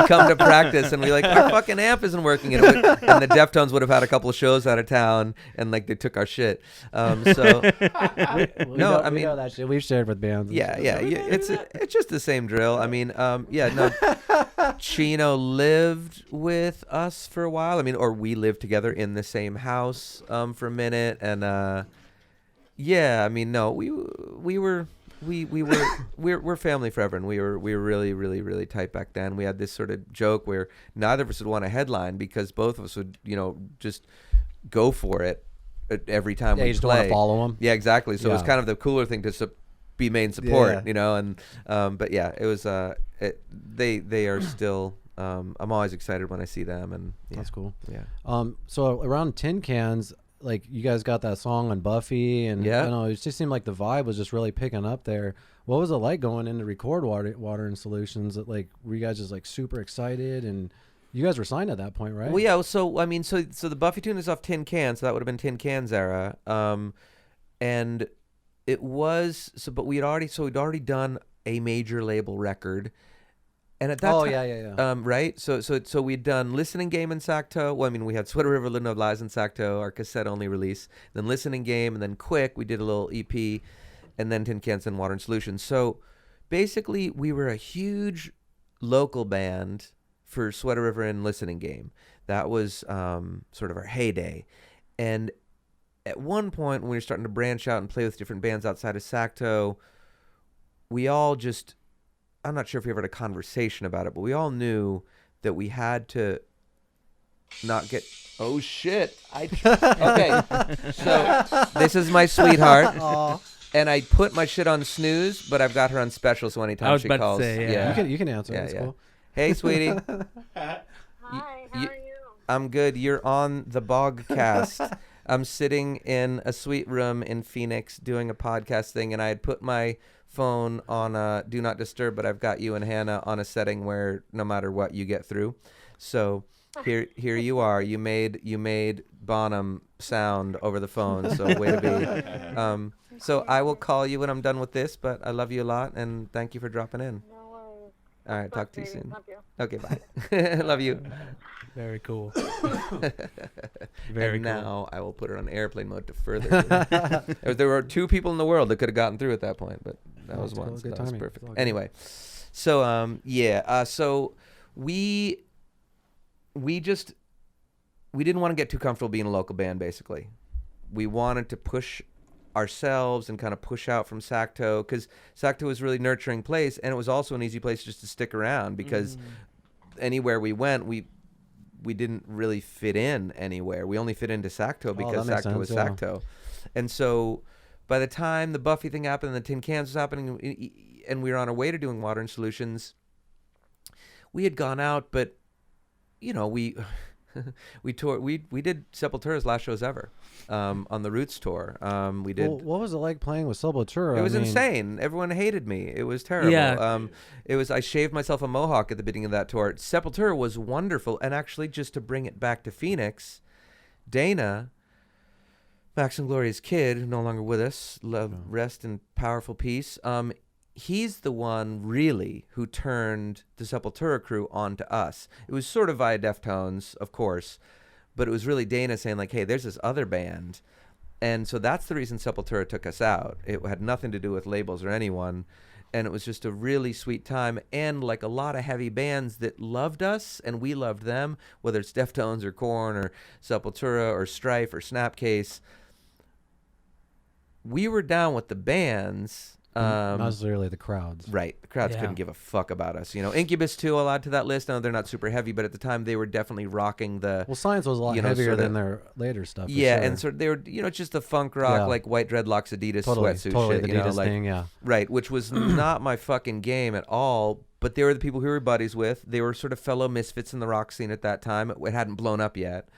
come to practice and we like, our fucking amp isn't working, and the Deftones would have had a couple of shows out of town, and like they took our shit. We know that shit. We've shared with bands. It's just the same drill. Chino lived with us for a while. Or we lived together in the same house for a minute, and we were we're family forever, and we were really really really tight back then. We had this sort of joke where neither of us would want a headline because both of us would just go for it every time we you just play. want to follow them. Yeah, exactly. So it was Yeah. kind of the cooler thing to be main support, Yeah. and but yeah, it was they are still. I'm always excited when I see them, and yeah. That's cool. Yeah. So around Tin Cans, like you guys got that song on Buffy, and Yeah. I don't know, it just seemed like the vibe was just really picking up there. What was it like going in to record Water and Solutions? Like, were you guys just like super excited? And you guys were signed at that point, right? Well, yeah. So I mean, so the Buffy tune is off Tin Can, so that would have been Tin Can's era, and it was but we'd already done a major label record. And at that time, yeah. right? So we'd done Listening Game in Sacto. Well, I mean, we had Sweater River, Living of Lies in Sacto, our cassette-only release. Then Listening Game, and then Quick, we did a little EP, and then Tin Cans and Water and Solutions. So basically, we were a huge local band for Sweater River and Listening Game. That was sort of our heyday. And at one point, when we were starting to branch out and play with different bands outside of Sacto, we all just... I'm not sure if we ever had a conversation about it, but we all knew that we had to not get... Oh, shit. Okay. So this is my sweetheart. And I put my shit on snooze, but I've got her on special, so anytime she calls... I was about to say, yeah. You can answer. Yeah, That's yeah. cool. Hey, sweetie. Hi, how are you? I'm good. You're on the Bogcast. I'm sitting in a suite room in Phoenix doing a podcast thing, and I had put my phone on Do Not Disturb, but I've got you and Hannah on a setting where no matter what, you get through. So here you are. You made Bonham sound over the phone, so way to be. So I will call you when I'm done with this, but I love you a lot, and thank you for dropping in. No worries. All right, talk to you soon. Love you. Okay, bye. Love you. Very cool. Very And cool. now I will put it on airplane mode to further. There were two people in the world that could have gotten through at that point, but that Oh, was it's cool. one. So Good that was timing. perfect. It's all good. Anyway, so so we didn't want to get too comfortable being a local band. Basically, we wanted to push ourselves and kind of push out from Sacto, because Sacto was a really nurturing place, and it was also an easy place just to stick around, because anywhere we went, we didn't really fit in anywhere. We only fit into Sacto because that makes Sacto was sense, yeah. Sacto. And so by the time the Buffy thing happened and the Tin Cans was happening, and we were on our way to doing Water and Solutions, we had gone out, but we toured. We did Sepultura's last shows ever on the Roots tour. We did. Well, what was it like playing with Sepultura? It was I mean, insane. Everyone hated me. It was terrible. Yeah. It was. I shaved myself a mohawk at the beginning of that tour. Sepultura was wonderful, and actually, just to bring it back to Phoenix, Dana, Max and Gloria's kid, no longer with us, rest in powerful peace. He's the one really who turned the Sepultura crew onto us. It was sort of via Deftones, of course, but it was really Dana saying like, "Hey, there's this other band." And so that's the reason Sepultura took us out. It had nothing to do with labels or anyone. And it was just a really sweet time. And like a lot of heavy bands that loved us and we loved them, whether it's Deftones or Korn or Sepultura or Strife or Snapcase, we were down with the bands. not necessarily the crowds. Right. The crowds Yeah. couldn't give a fuck about us. Incubus too, I'll add to that list. No, they're not super heavy, but at the time they were definitely rocking the... Well, Science was a lot heavier sorta- than their later stuff. for Yeah, sure. and so they were, it's just the funk rock, Yeah. like white dreadlocks, Adidas totally, sweatsuit totally shit. the Adidas thing. Yeah. Right, which was not my fucking game at all. But they were the people who we were buddies with. They were sort of fellow misfits in the rock scene at that time. It hadn't blown up yet.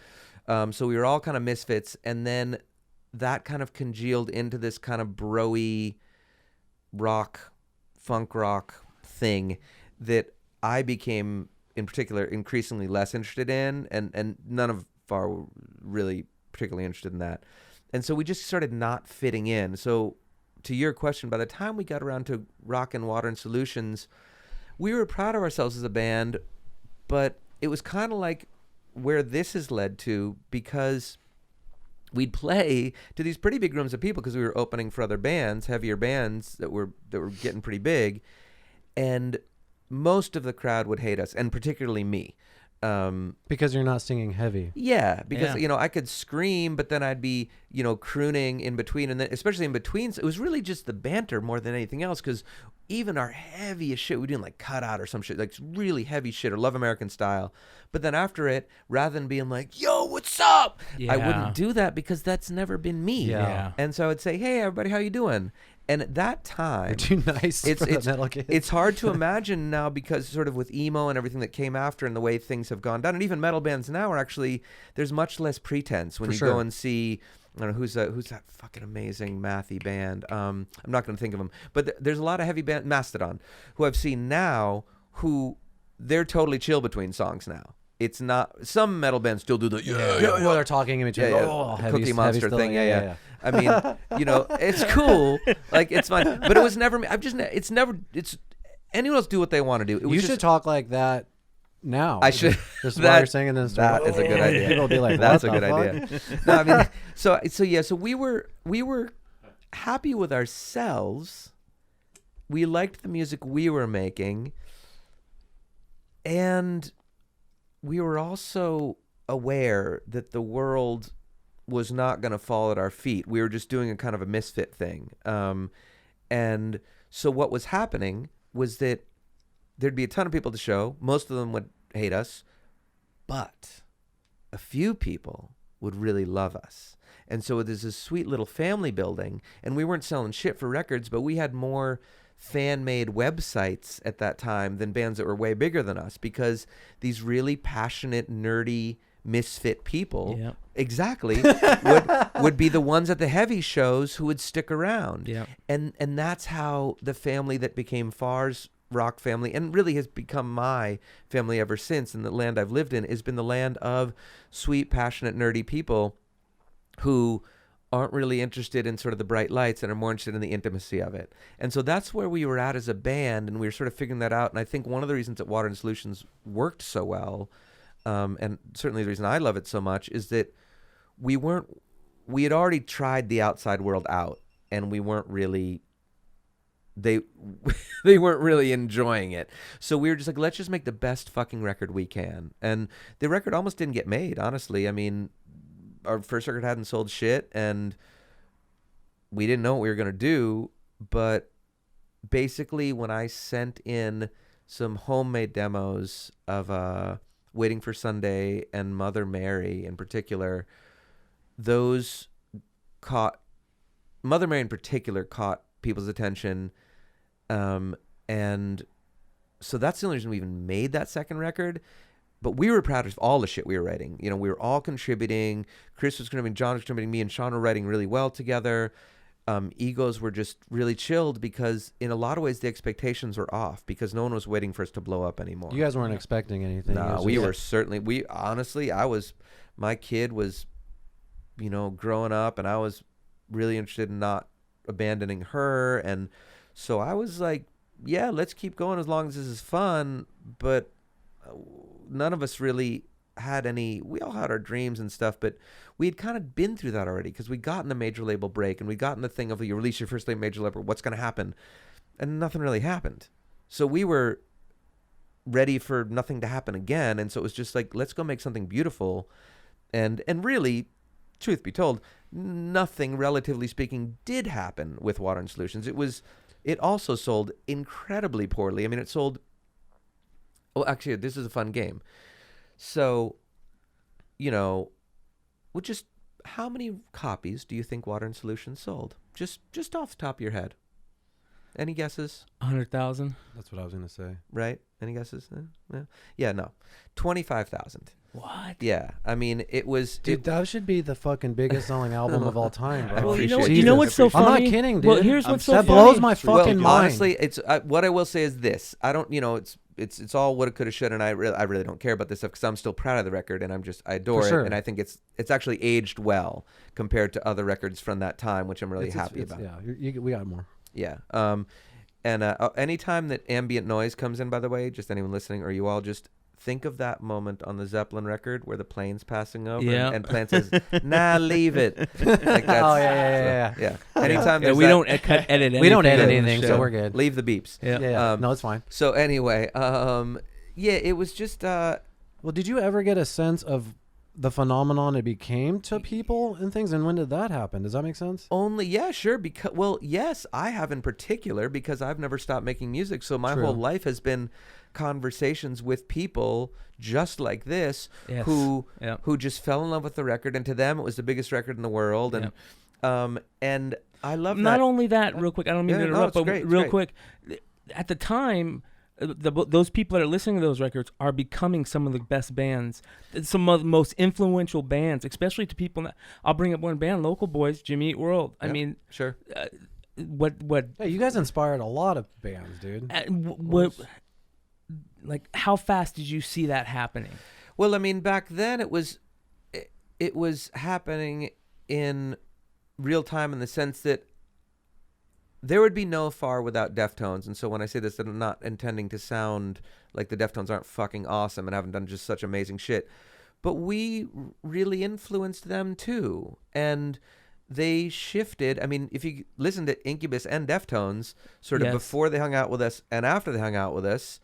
So we were all kind of misfits. And then that kind of congealed into this kind of bro-y funk rock thing that I became, in particular, increasingly less interested in. And none of our were really particularly interested in that. And so we just started not fitting in. So to your question, by the time we got around to Rock and Water and Solutions, we were proud of ourselves as a band, but it was kind of like where this has led to, because we'd play to these pretty big rooms of people because we were opening for other bands, heavier bands that were getting pretty big, and most of the crowd would hate us, and particularly me. Because you're not singing heavy. Yeah, because Yeah. I could scream, but then I'd be crooning in between, and then especially in between, it was really just the banter more than anything else. Because even our heaviest shit, we doing like Cut Out or some shit, like really heavy shit, or Love American Style. But then after it, rather than being like, "Yo, what's up?" I Yeah. wouldn't do that because that's never been me. Yeah. And so I would say, "Hey, everybody, how you doing?" And at that time, You're too nice it's for the metal kids. it's hard to imagine now because sort of with emo and everything that came after and the way things have gone down, and even metal bands now are actually, there's much less pretense when For you sure. go and see, I don't know who's that fucking amazing mathy band. I'm not going to think of them, but there's a lot of heavy band, Mastodon, who I've seen now who they're totally chill between songs now. It's not, some metal bands still do the Well, they're talking in between. yeah, Oh, heavy, Cookie heavy Monster still- thing. Yeah. I mean, it's cool. Like, it's fun. But it was never me. It's anyone else do what they want to do. It was You just, should talk like that now. I should. Just while that- you're singing this. that is a good idea. People will be like, That's a "What good the idea. fuck?" No, I mean, so we were happy with ourselves. We liked the music we were making. And we were also aware that the world was not going to fall at our feet. We were just doing a kind of a misfit thing. And so what was happening was that there'd be a ton of people at the show. Most of them would hate us, but a few people would really love us. And so there's this sweet little family building, and we weren't selling shit for records, but we had more fan-made websites at that time than bands that were way bigger than us, because these really passionate, nerdy, misfit people Yep. exactly would be the ones at the heavy shows who would stick around. Yep. And that's how the family that became Far's rock family, and really has become my family ever since, and the land I've lived in has been the land of sweet, passionate, nerdy people who aren't really interested in sort of the bright lights and are more interested in the intimacy of it. And so that's where we were at as a band, and we were sort of figuring that out. And I think one of the reasons that Water and Solutions worked so well, and certainly the reason I love it so much, is that we had already tried the outside world out, and we weren't really, they weren't really enjoying it. So we were just like, let's just make the best fucking record we can. And the record almost didn't get made, honestly. I mean, our first record hadn't sold shit, and we didn't know what we were going to do. But basically, when I sent in some homemade demos of Waiting for Sunday and Mother Mary in particular, those caught, Mother Mary in particular caught people's attention. And so that's the only reason we even made that second record. But we were proud of all the shit we were writing. You know, we were all contributing. Chris was contributing, John was contributing, me and Sean were writing really well together. Egos were just really chilled because in a lot of ways the expectations were off because no one was waiting for us to blow up anymore. You guys weren't expecting anything. It No, was we just- were certainly, honestly, my kid was, growing up, and I was really interested in not abandoning her. And so I was like, yeah, let's keep going as long as this is fun. But none of us really had we all had our dreams and stuff, but we had kind of been through that already because we'd gotten the major label break and we'd gotten the thing of you release your first major label, what's going to happen? And nothing really happened. So we were ready for nothing to happen again. And so it was just like, let's go make something beautiful. And really, truth be told, nothing, relatively speaking, did happen with Water and Solutions. It also sold incredibly poorly. I mean, it sold, well, actually, this is a fun game. So, just how many copies do you think Water and Solutions sold? Just off the top of your head. Any guesses? 100,000. That's what I was gonna say. Right? Any guesses? Yeah, no. 25,000. What? Yeah. I mean, it was... Dude, that should be the fucking biggest selling album of all time, bro. I Well, appreciate you know it. what's so I'm funny? not kidding, dude. Well, here's what's so that funny. blows my fucking mind. honestly, it's what I will say is this. I don't, it's all what it could have, should, and I really don't care about this stuff because I'm still proud of the record, and I adore For it, sure. and I think it's actually aged well compared to other records from that time, which I'm really happy about. Yeah, we got more. Yeah. And anytime that ambient noise comes in, by the way, just anyone listening or you all, just think of that moment on the Zeppelin record where the plane's passing over and Plant says, nah, leave it. Like that's, Oh, yeah. yeah. Anytime Yeah, there's we that, don't edit anything. We don't edit on the anything, show. so we're good. leave the beeps. Yeah. Yeah. Um, No, it's fine. So anyway, it was just, Well, did you ever get a sense of the phenomenon it became to people and things, and when did that happen? Does that make sense? Only, yeah, sure. Because, well, yes, I have in particular because I've never stopped making music. So my True. whole life has been conversations with people just like this Yes. who Yep. who just fell in love with the record, and to them it was the biggest record in the world. And I love Not that. only that, real quick, I don't mean Yeah, to no, interrupt, it's but great, it's real great. quick, at the time, those people that are listening to those records are becoming some of the best bands, some of the most influential bands, especially to people. I'll bring up one band, Local Boys, Jimmy Eat World. I Yeah, mean, sure. what Hey, you guys inspired a lot of bands, dude. like, how fast did you see that happening? Well, I mean, back then it was happening in real time in the sense that there would be no Far without Deftones. And so when I say this, I'm not intending to sound like the Deftones aren't fucking awesome and haven't done just such amazing shit. But we really influenced them too. And they shifted. I mean, if you listen to Incubus and Deftones, sort of Yes. before they hung out with us and after they hung out with us,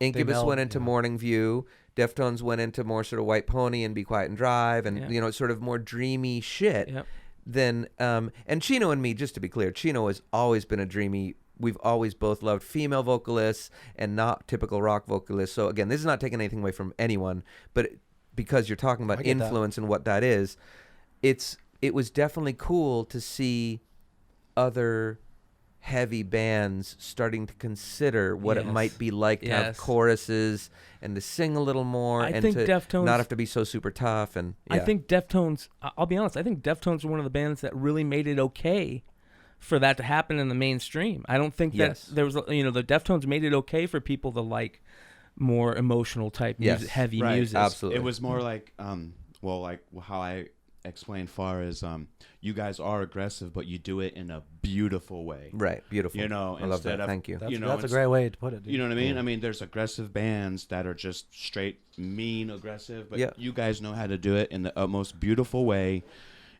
Incubus meld, went into yeah. Morning View. Deftones went into more sort of White Pony and Be Quiet and Drive, and Yeah. sort of more dreamy shit. Yep. Then and Chino and me, just to be clear, Chino has always been a dreamy. We've always both loved female vocalists and not typical rock vocalists. So again, this is not taking anything away from anyone, but because you're talking I about get that. influence and what that is, it was definitely cool to see other heavy bands starting to consider what it Yes. might be like to have Yes. choruses and to sing a little more I and think to Deftones- not have to be so super tough. And I yeah. think Deftones, I'll be honest, I think Deftones are one of the bands that really made it okay for that to happen in the mainstream. I don't think that Yes. there was, the Deftones made it okay for people to like more emotional type Yes. music, heavy Right. music. Absolutely. It was more like, well, like how I explained Far is, you guys are aggressive, but you do it in a beautiful way. Right, beautiful. You know, I love instead that. of, Thank you. That's, you know, that's a great way to put it, dude. You know what I mean? Cool. I mean, there's aggressive bands that are just straight mean aggressive, but Yeah. you guys know how to do it in the most beautiful way.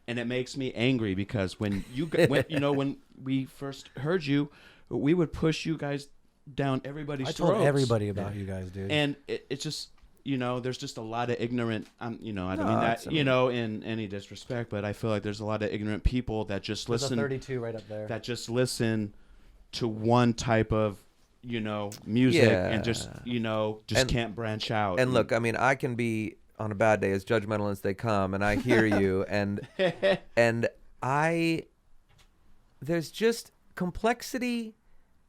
And it makes me angry because when when we first heard you, we would push you guys down everybody's I throats. told everybody about you guys, dude. And it's just, there's just a lot of ignorant, I don't No, mean it's- that, in any disrespect, but I feel like there's a lot of ignorant people that just There's a listen, 32 right up there. that just listen to one type of, music and just, And- can't branch out. And look, I mean, I can be on a bad day as judgmental as they come, and I hear you, and there's just complexity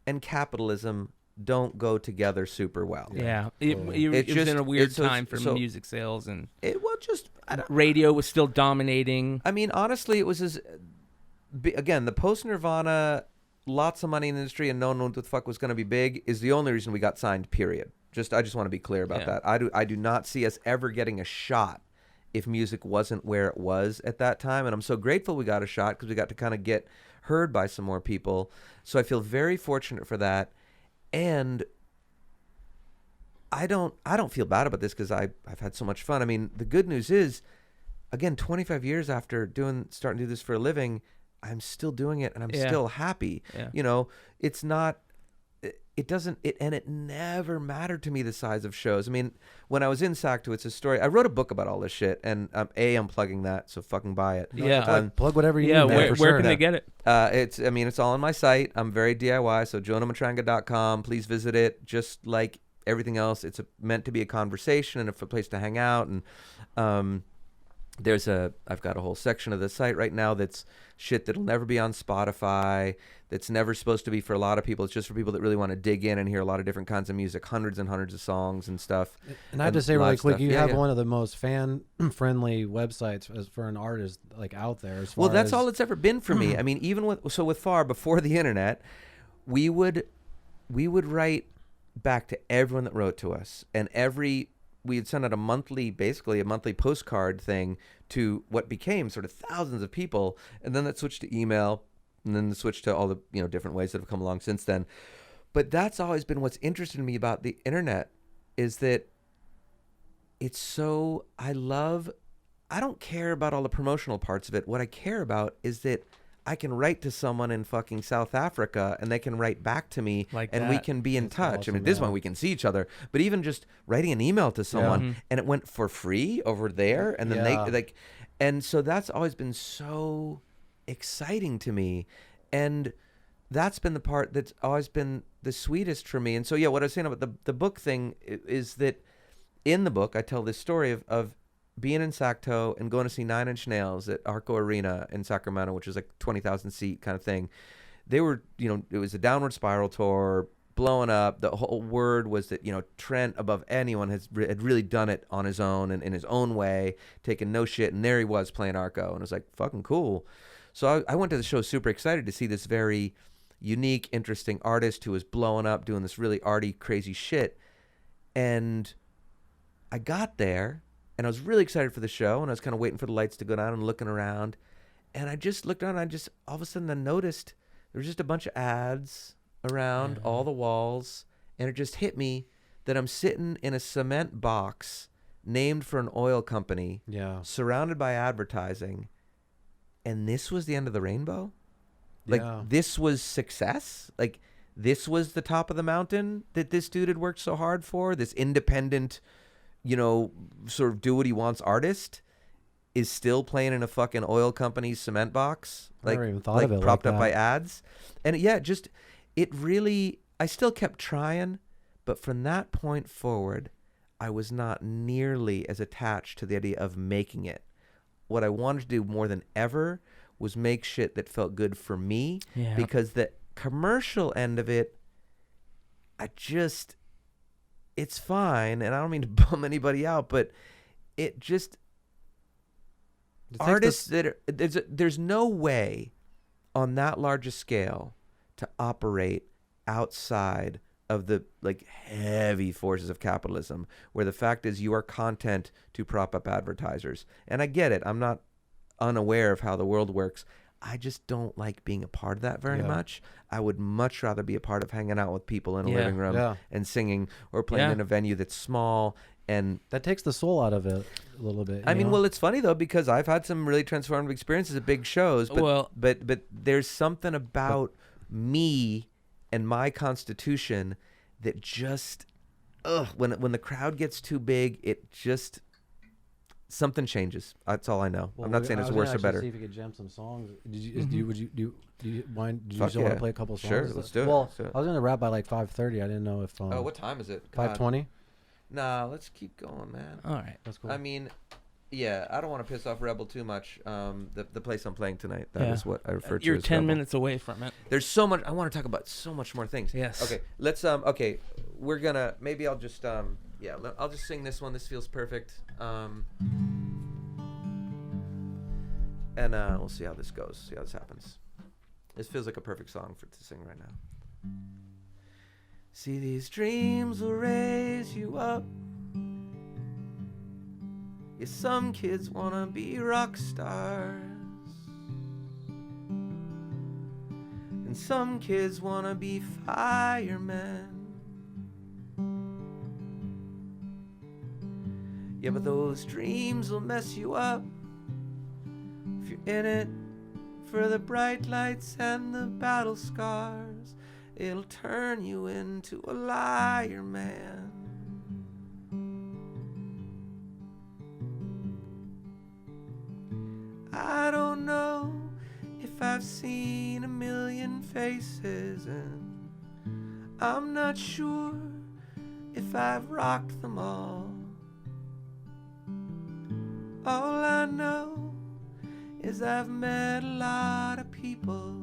and capitalism don't go together super well. Yeah, totally. it It was in just- a weird it's so- time for so- music sales, and Radio. radio was still dominating. I mean, honestly, it was again, the post Nirvana, lots of money in the industry, and no one knew what the fuck was going to be big is the only reason we got signed. Period. I just want to be clear about Yeah. that. I do not see us ever getting a shot if music wasn't where it was at that time, and I'm so grateful we got a shot because we got to kind of get heard by some more people. So I feel very fortunate for that, and I don't feel bad about this because I've had so much fun. I mean, the good news is, again, 25 years after starting to do this for a living, I'm still doing it and I'm Yeah. still happy. Yeah. It's not, and it never mattered to me the size of shows. I mean, when I was in SACTO, it's a story. I wrote a book about all this shit, and I'm plugging that, so fucking buy it. Yeah. Plug whatever you Yeah, need, man, where for sure. can they get it? It's all on my site. I'm very DIY, so jonahmatranga.com. Please visit it. Just like everything else, it's meant to be a conversation and a place to hang out. And I've got a whole section of the site right now that's shit that'll never be on Spotify, that's never supposed to be for a lot of people. It's just for people that really want to dig in and hear a lot of different kinds of music, hundreds and hundreds of songs and stuff. And I have to and say really live quick, stuff. you Yeah, have yeah. one of the most fan-friendly websites as for an artist like out there. As far Well, that's as, all it's ever been for me. I mean, even with Far, before the internet, we would write back to everyone that wrote to us, and we'd send out basically a monthly postcard thing to what became sort of thousands of people, and then that switched to email, and then it switched to all the different ways that have come along since then. But that's always been what's interested me about the internet, is that it's so I don't care about all the promotional parts of it. What I care about is that I can write to someone in fucking South Africa and they can write back to me Like and we that. can be in That's touch. I awesome, mean, at this yeah. point we can see each other, but even just writing an email to someone Mhm. and it went for free over there. And then Yeah. they like, and so that's always been so exciting to me. And that's been the part that's always been the sweetest for me. And so, yeah, what I was saying about the book thing is that in the book, I tell this story of being in Sacto and going to see Nine Inch Nails at Arco Arena in Sacramento, which was like 20,000 seat kind of thing. They were, it was a Downward Spiral tour, blowing up. The whole word was that, Trent, above anyone, had really done it on his own and in his own way, taking no shit. And there he was playing Arco. And it was like, fucking cool. So I went to the show super excited to see this very unique, interesting artist who was blowing up, doing this really arty, crazy shit. And I got there. And I was really excited for the show, and I was kind of waiting for the lights to go down and looking around. And I just looked around, and all of a sudden I noticed there was just a bunch of ads around all the walls. And it just hit me that I'm sitting in a cement box named for an oil company, Yeah. surrounded by advertising. And this was the end of the rainbow? Like, Yeah. this was success? Like, this was the top of the mountain that this dude had worked so hard for? This independent, sort of do what he wants artist is still playing in a fucking oil company's cement box, I never even thought of it like propped up by that. ads. And yeah, it really, I still kept trying, but from that point forward, I was not nearly as attached to the idea of making it. What I wanted to do more than ever was make shit that felt good for me, Yeah. because the commercial end of it, it's fine, and I don't mean to bum anybody out, but it just, It takes artists there's no way on that large a scale to operate outside of the heavy forces of capitalism, where the fact is you are content to prop up advertisers. And I get it. I'm not unaware of how the world works. I just don't like being a part of that very Yeah. much. I would much rather be a part of hanging out with people in a Yeah. living room Yeah. and singing, or playing Yeah. in a venue that's small. And That takes the soul out of it a little bit. I you mean, know? well, it's funny though, because I've had some really transformative experiences at big shows, but Well- but there's something about me and my constitution that just, when the crowd gets too big, it just, something changes. That's all I know. Well, I'm not saying I it's was worse gonna or actually better. See if you could jam some songs. Do Mhm. you mind? Do you Fuck still want yeah. to play a couple songs? Sure, let's do it. Well, Let's do it. I was gonna wrap by like 5:30. I didn't know if Oh, what time is it? God. 5:20. Nah, let's keep going, man. All right. That's cool. I mean, yeah, I don't want to piss off Rebel too much. The place I'm playing tonight, that is Yeah. what I refer to You're as 10 Rebel. minutes away from it. There's so much I want to talk about. So much more things. Yes. Okay. Let's okay. We're gonna, maybe I'll just I'll just sing this one. This feels perfect. And we'll see how this goes. See how this happens. This feels like a perfect song to sing right now. See, these dreams will raise you up. Yeah, some kids wanna be rock stars, and some kids wanna be firemen. Yeah, but those dreams will mess you up if you're in it for the bright lights and the battle scars. It'll turn you into a liar, man. I don't know if I've seen a million faces, and I'm not sure if I've rocked them all. All I know is I've met a lot of people,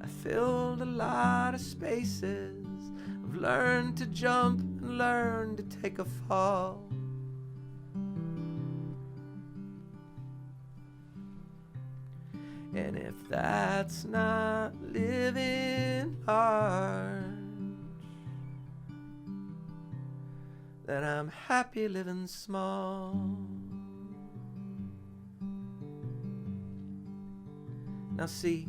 I filled a lot of spaces, I've learned to jump and learned to take a fall. And if that's not living large, then I'm happy living small. Now see,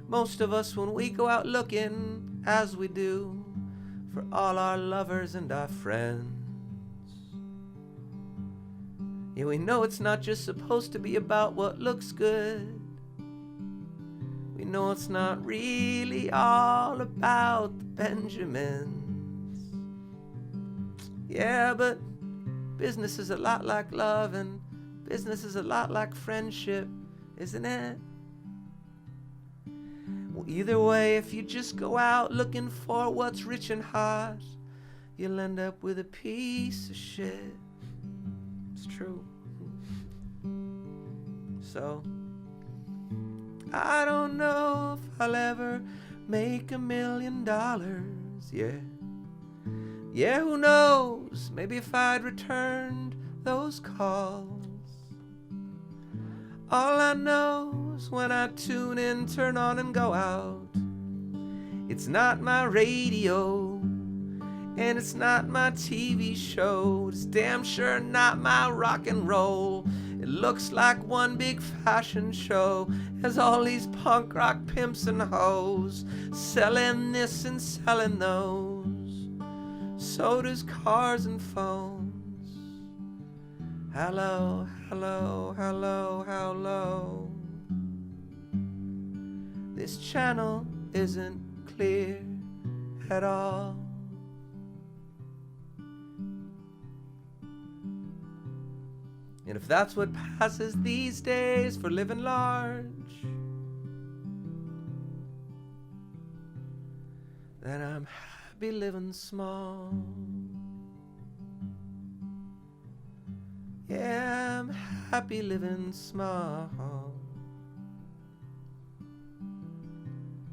most of us when we go out looking, as we do, for all our lovers and our friends, yeah, we know it's not just supposed to be about what looks good. No, it's not really all about the Benjamins. Yeah, but business is a lot like love, and business is a lot like friendship, isn't it? Well, either way, if you just go out looking for what's rich and hot, you'll end up with a piece of shit. It's true. So, I don't know if I'll ever make $1 million, yeah. Yeah, who knows? Maybe if I'd returned those calls. All I know is when I tune in, turn on and go out, it's not my radio, and it's not my TV show. It's damn sure not my rock and roll. It looks like one big fashion show as all these punk rock pimps and hoes selling this and selling those. Sodas, cars, and phones. Hello, hello, hello, hello. This channel isn't clear at all. And if that's what passes these days for living large, then I'm happy living small. Yeah, I'm happy living small.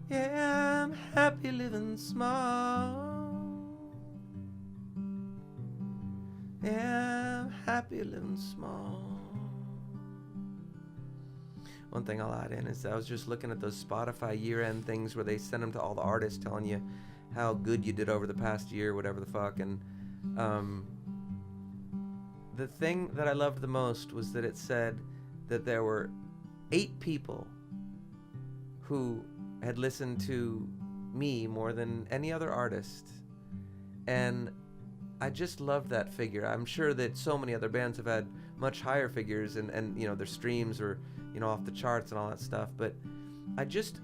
Yeah, I'm happy living small. Yeah, I'm happy living small. One thing I'll add in is I was just looking at those Spotify year-end things where they send them to all the artists telling you how good you did over the past year, whatever the fuck. And the thing that I loved the most was that it said that there were 8 people who had listened to me more than any other artist. And I just love that figure. I'm sure that so many other bands have had much higher figures and you know, their streams are, you know, off the charts and all that stuff. But I just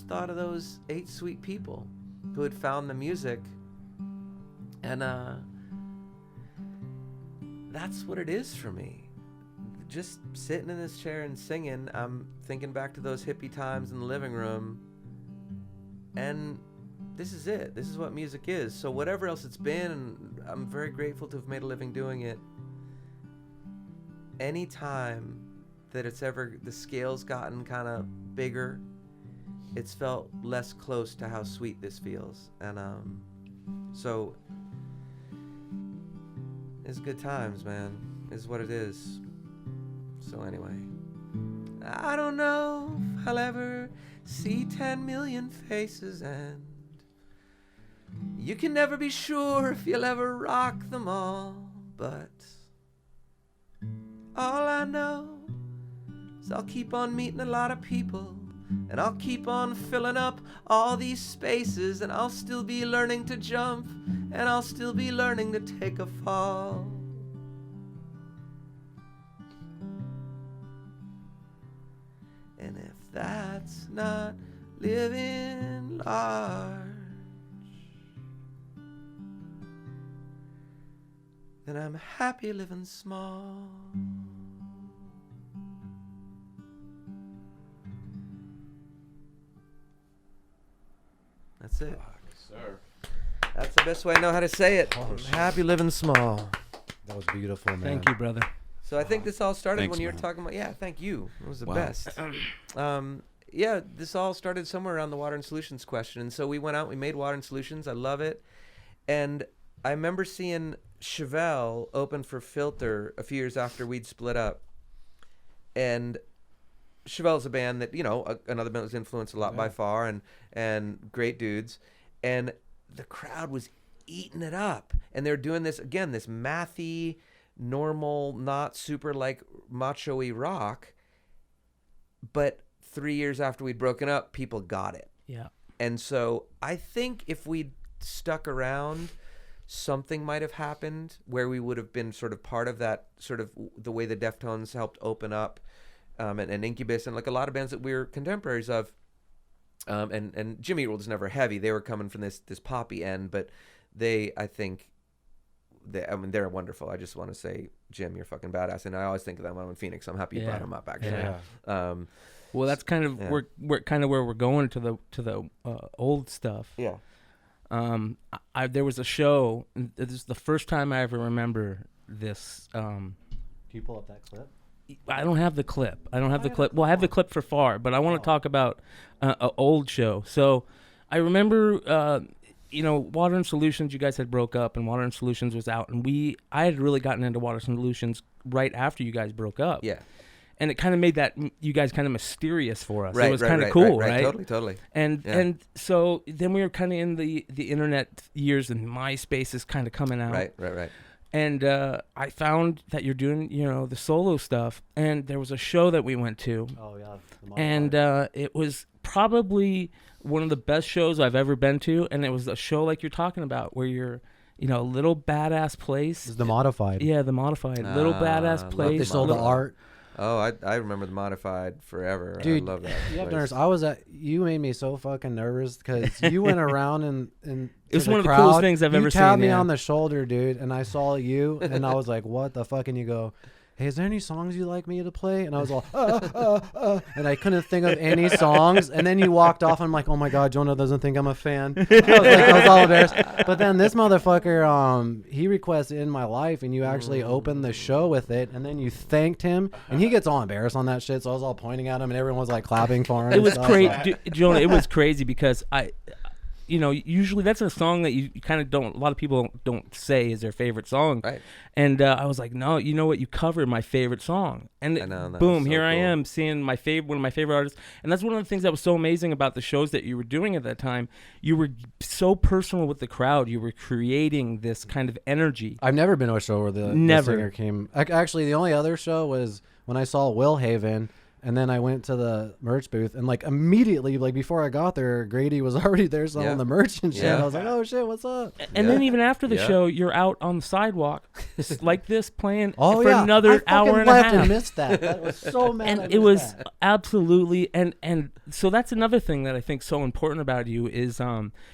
thought of those 8 sweet people who had found the music, and that's what it is for me. Just sitting in this chair and singing, I'm thinking back to those hippie times in the living room, and this is it. This is what music is. So whatever else it's been, and I'm very grateful to have made a living doing it. Any time that it's ever, the scale's gotten kind of bigger, it's felt less close to how sweet this feels. And so it's good times, man, is what it is. So anyway, I don't know if I'll ever see 10 million faces, and you can never be sure if you'll ever rock them all. But all I know is I'll keep on meeting a lot of people, and I'll keep on filling up all these spaces, and I'll still be learning to jump, and I'll still be learning to take a fall. And if that's not living large, then I'm happy living small. That's it. Sir. That's the best way I know how to say it. Oh, I'm shit. happy living small. That was beautiful, man. Thank you, brother. So I think this all started Thanks, when you were man. talking about, yeah, thank you. It was the Wow. best. Yeah, this all started somewhere around the water and solutions question. And so we went out, we made water and solutions. I love it. And I remember seeing Chevelle open for Filter a few years after we'd split up. And Chevelle's a band that, you know, another band that was influenced a lot by Far, and great dudes. And the crowd was eating it up. And they're doing this, again, this mathy, normal, not super like macho-y rock. But 3 years after we'd broken up, people got it. Yeah. And so I think if we'd stuck around, something might have happened where we would have been sort of part of that, sort of the way the Deftones helped open up, and Incubus and like a lot of bands that we were contemporaries of. And Jimmy Eat World was never heavy. They were coming from this poppy end, but I think they're wonderful. I just want to say, Jim, you're fucking badass, and I always think of them when I'm in Phoenix. I'm happy you brought them up, actually. Yeah. Well, that's kind of where we're going to the old stuff. Yeah. There was a show. And this is the first time I ever remember this. Can you pull up that clip? I don't have the clip. Well, I have the clip for Far, but I want to talk about an old show. So I remember, Water and Solutions, you guys had broke up, and Water and Solutions was out, and I had really gotten into Water and Solutions right after you guys broke up. Yeah. And it kind of made that you guys kind of mysterious for us. Right, it was kind of cool, right? Totally. And so then we were kind of in the internet years, and MySpace is kind of coming out. Right. And I found that you're doing, the solo stuff, and there was a show that we went to. Oh yeah. And it was probably one of the best shows I've ever been to, and it was a show like you're talking about, where you're, a little badass place. It's the Modified. Yeah, the Modified. Little badass place. They sold the art. Oh, I remember the Modified forever. Dude, I love that. You have to understand, you made me so fucking nervous because you went around and it was to one of the crowd. coolest things I've ever seen. You tapped me yeah. on the shoulder, dude, and I saw you, and I was like, "What the fuck?" And you go, "Hey, is there any songs you'd like me to play?" And I was all, and I couldn't think of any songs. And then you walked off. And I'm like, "Oh my god, Jonah doesn't think I'm a fan." I was all embarrassed. But then this motherfucker, he requested In My Life, and you actually opened the show with it, and then you thanked him, and he gets all embarrassed on that shit. So I was all pointing at him, and everyone was like clapping for him. It was crazy, Jonah. It was crazy because usually that's a song that you kind of don't. A lot of people don't say is their favorite song. Right. And I was like, no, you know what? You covered my favorite song, and boom, here I am seeing one of my favorite artists. And that's one of the things that was so amazing about the shows that you were doing at that time. You were so personal with the crowd. You were creating this kind of energy. I've never been to a show where the singer came. Actually, the only other show was when I saw Will Haven. And then I went to the merch booth, and like immediately, like before I got there, Grady was already there selling the merch and shit. Yeah. I was like, "Oh shit, what's up?" And then even after the show, you're out on the sidewalk like this playing for I another hour and a half. And missed that. I was so mad. And it was absolutely and so that's another thing that I think so important about you is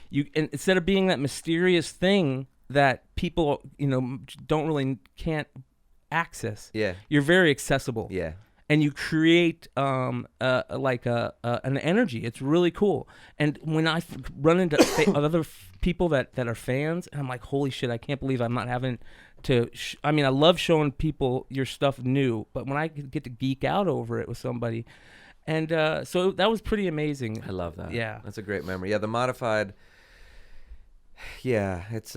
you instead of being that mysterious thing that people can't access. Yeah. You're very accessible. Yeah. And you create an energy. It's really cool. And when I run into other people that are fans, and I'm like, holy shit, I can't believe I'm not having to. I love showing people your stuff new, but when I get to geek out over it with somebody, and so that was pretty amazing. I love that. Yeah, that's a great memory. Yeah, the Modified. Yeah, it's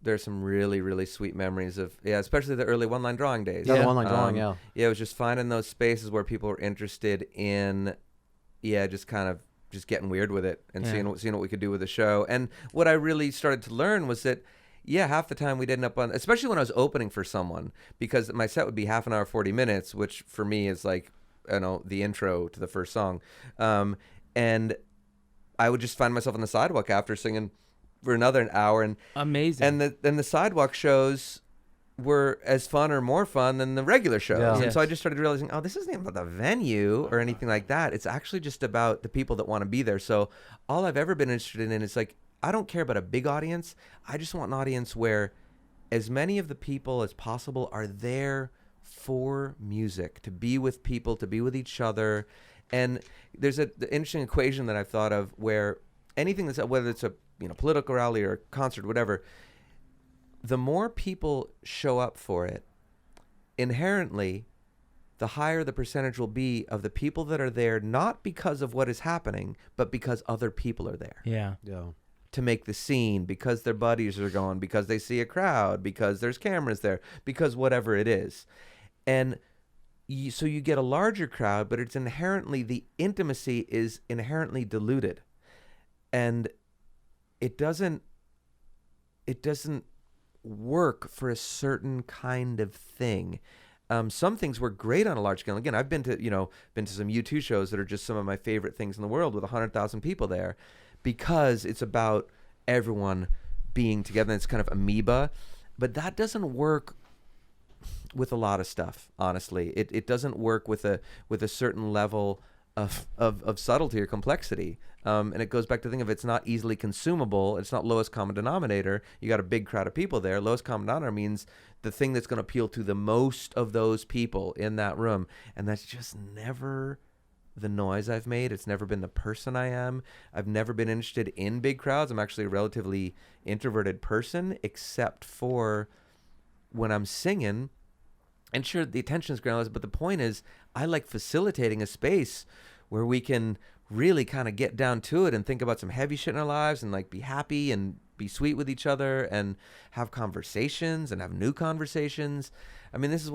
there's some really, really sweet memories of, especially the early OneLineDrawing days. Yeah, the OneLineDrawing, yeah. Yeah, it was just finding those spaces where people were interested in, just getting weird with it and seeing what we could do with the show. And what I really started to learn was that, half the time we'd end up on, especially when I was opening for someone, because my set would be half an hour, 40 minutes, which for me is like, the intro to the first song. And I would just find myself on the sidewalk after singing for another hour, and amazing. And the sidewalk shows were as fun or more fun than the regular shows. Yeah. And so I just started realizing, this isn't even about the venue or anything like that. It's actually just about the people that want to be there. So all I've ever been interested in is like, I don't care about a big audience. I just want an audience where as many of the people as possible are there for music, to be with people, to be with each other. And there's the interesting equation that I've thought of where anything that's, whether it's a political rally or a concert, whatever, the more people show up for it, inherently, the higher the percentage will be of the people that are there, not because of what is happening, but because other people are there. Yeah. To make the scene, because their buddies are going, because they see a crowd, because there's cameras there, because whatever it is. And so you get a larger crowd, but it's inherently, the intimacy is inherently diluted. And it doesn't work for a certain kind of thing. Some things work great on a large scale. Again, I've been to some U2 shows that are just some of my favorite things in the world with 100,000 people there, because it's about everyone being together. And it's kind of amoeba, but that doesn't work with a lot of stuff. Honestly, it doesn't work with a certain level of subtlety or complexity. And it goes back to the thing of it's not easily consumable. It's not lowest common denominator. You got a big crowd of people there. Lowest common denominator means the thing that's going to appeal to the most of those people in that room. And that's just never the noise I've made. It's never been the person I am. I've never been interested in big crowds. I'm actually a relatively introverted person, except for when I'm singing. And sure, the attention is groundless, but the point is I like facilitating a space where we can really kind of get down to it and think about some heavy shit in our lives and like be happy and be sweet with each other and have conversations and have new conversations. I mean, this is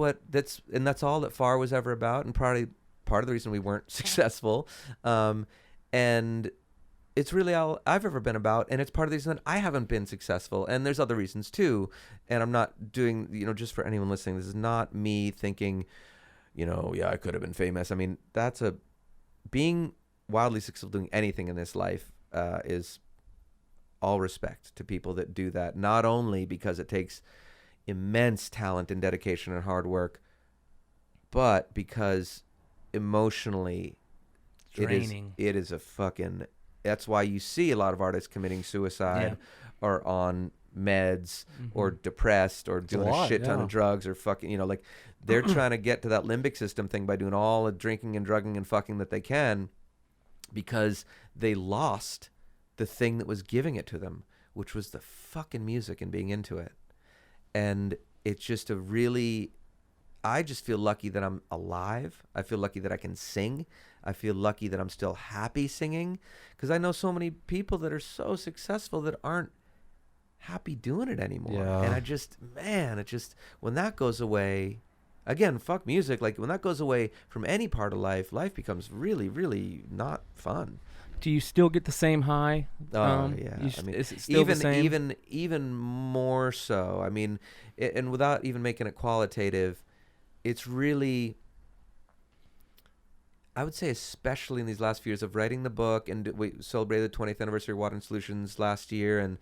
that's all that Far was ever about, and probably part of the reason we weren't successful. And it's really all I've ever been about, and it's part of the reason that I haven't been successful. And there's other reasons too. And I'm not doing, just for anyone listening, this is not me thinking, I could have been famous. I mean, being wildly successful doing anything in this life is all respect to people that do that, not only because it takes immense talent and dedication and hard work, but because emotionally draining. It is a fucking, that's why you see a lot of artists committing suicide or on meds or depressed or doing a shit ton of drugs or fucking, like they're trying to get to that limbic system thing by doing all the drinking and drugging and fucking that they can, because they lost the thing that was giving it to them, which was the fucking music and being into it. And it's just I just feel lucky that I'm alive. I feel lucky that I can sing. I feel lucky that I'm still happy singing, because I know so many people that are so successful that aren't happy doing it anymore. Yeah. And when that goes away, again, fuck music. Like when that goes away from any part of life, life becomes really, really not fun. Do you still get the same high? Oh yeah, I mean, is it still the same? even more so. I mean, and without even making it qualitative, it's really, I would say, especially in these last few years of writing the book, and we celebrated the 20th anniversary of Water and Solutions last year,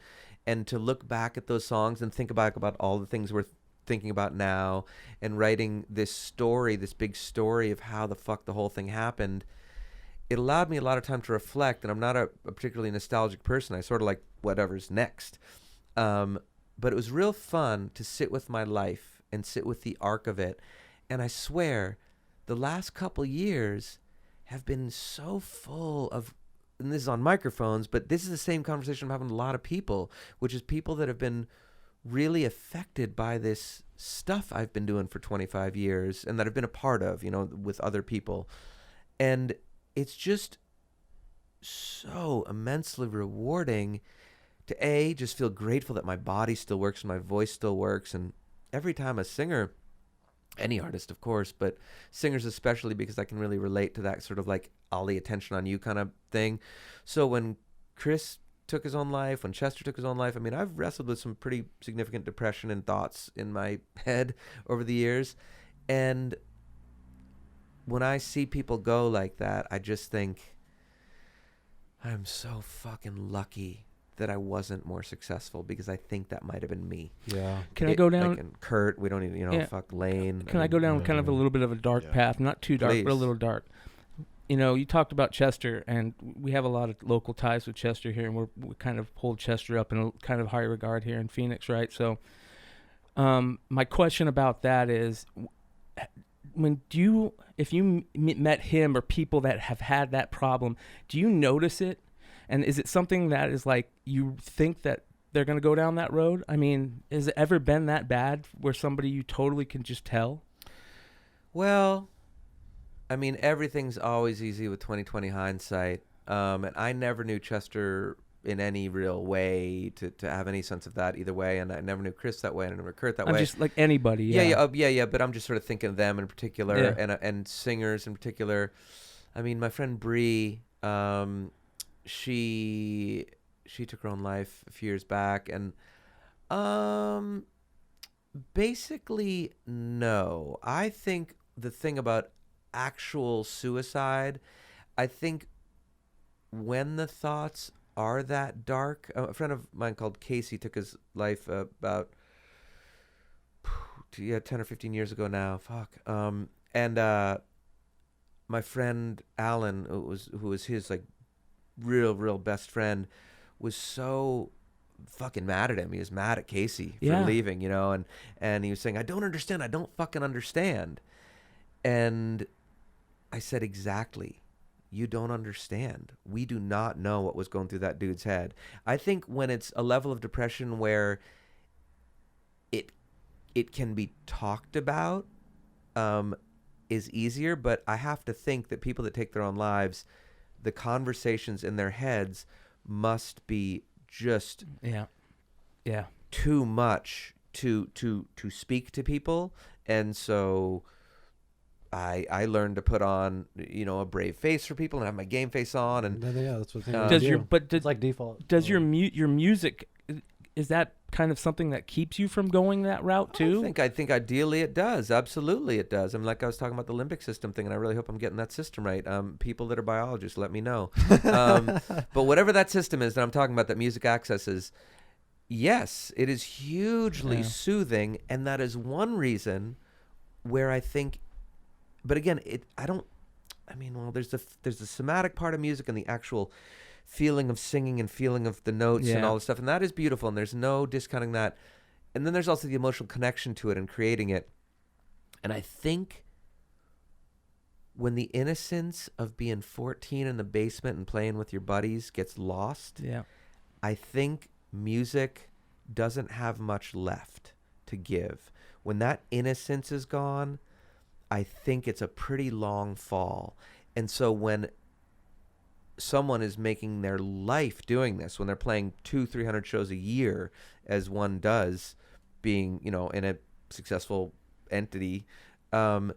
and to look back at those songs and think back about all the things we're thinking about now, and writing this story, this big story of how the fuck the whole thing happened. It allowed me a lot of time to reflect, and I'm not a particularly nostalgic person. I sort of like whatever's next. But it was real fun to sit with my life and sit with the arc of it. And I swear, the last couple years have been so full of, and this is on microphones, but this is the same conversation I'm having with a lot of people, which is people that have been really affected by this stuff I've been doing for 25 years and that I've been a part of, with other people. And it's just so immensely rewarding to just feel grateful that my body still works and my voice still works. And every time a singer, any artist of course, but singers especially, because I can really relate to that sort of like all the attention on you kind of thing. So when Chris took his own life, when Chester took his own life, I mean, I've wrestled with some pretty significant depression and thoughts in my head over the years. And when I see people go like that, I just think, I'm so fucking lucky that I wasn't more successful, because I think that might have been me. Yeah. Can I go down? Like in Kurt, we don't need, fuck Lane. Can I go down kind of a little bit of a dark path? Not too dark, but a little dark. You talked about Chester, and we have a lot of local ties with Chester here, and we kind of hold Chester up in a kind of high regard here in Phoenix, right? So my question about that is, if you met him or people that have had that problem, do you notice it? And is it something that is like, you think that they're going to go down that road? I mean, has it ever been that bad where somebody you totally can just tell? Well, I mean, everything's always easy with 20/20 hindsight. And I never knew Chester in any real way to have any sense of that either way. And I never knew Chris that way, and I never Kurt that way. Just like anybody. Yeah. But I'm just sort of thinking of them in particular, and singers in particular. I mean, my friend Bree, she took her own life a few years back, and basically no. I think the thing about actual suicide, I think when the thoughts are that dark, a friend of mine called Casey took his life about 10 or 15 years ago now. Fuck. And my friend Alan, who was his like real best friend, was so fucking mad at him. He was mad at Casey for leaving, you know, and he was saying, I don't understand. I don't fucking understand. And I said, exactly. You don't understand. We do not know what was going through that dude's head. I think when it's a level of depression where it can be talked about, is easier, but I have to think that people that take their own lives, the conversations in their heads must be just too much to speak to people. And so I learned to put on, you know, a brave face for people and have my game face on. And yeah, that's what it's like default. Does your music, is that kind of something that keeps you from going that route too? I think ideally it does. Absolutely it does. I mean, like I was talking about the limbic system thing, and I really hope I'm getting that system right. People that are biologists, let me know. But whatever that system is that I'm talking about, that music accesses, yes, it is hugely soothing, and that is one reason where I think. But again, there's the somatic part of music and the actual feeling of singing and feeling of the notes and all this stuff, and that is beautiful, and there's no discounting that. And then there's also the emotional connection to it and creating it. And I think when the innocence of being 14 in the basement and playing with your buddies gets lost, I think music doesn't have much left to give. When that innocence is gone, I think it's a pretty long fall. And so when someone is making their life doing this, when they're playing 200-300 shows a year, as one does, being, you know, in a successful entity, I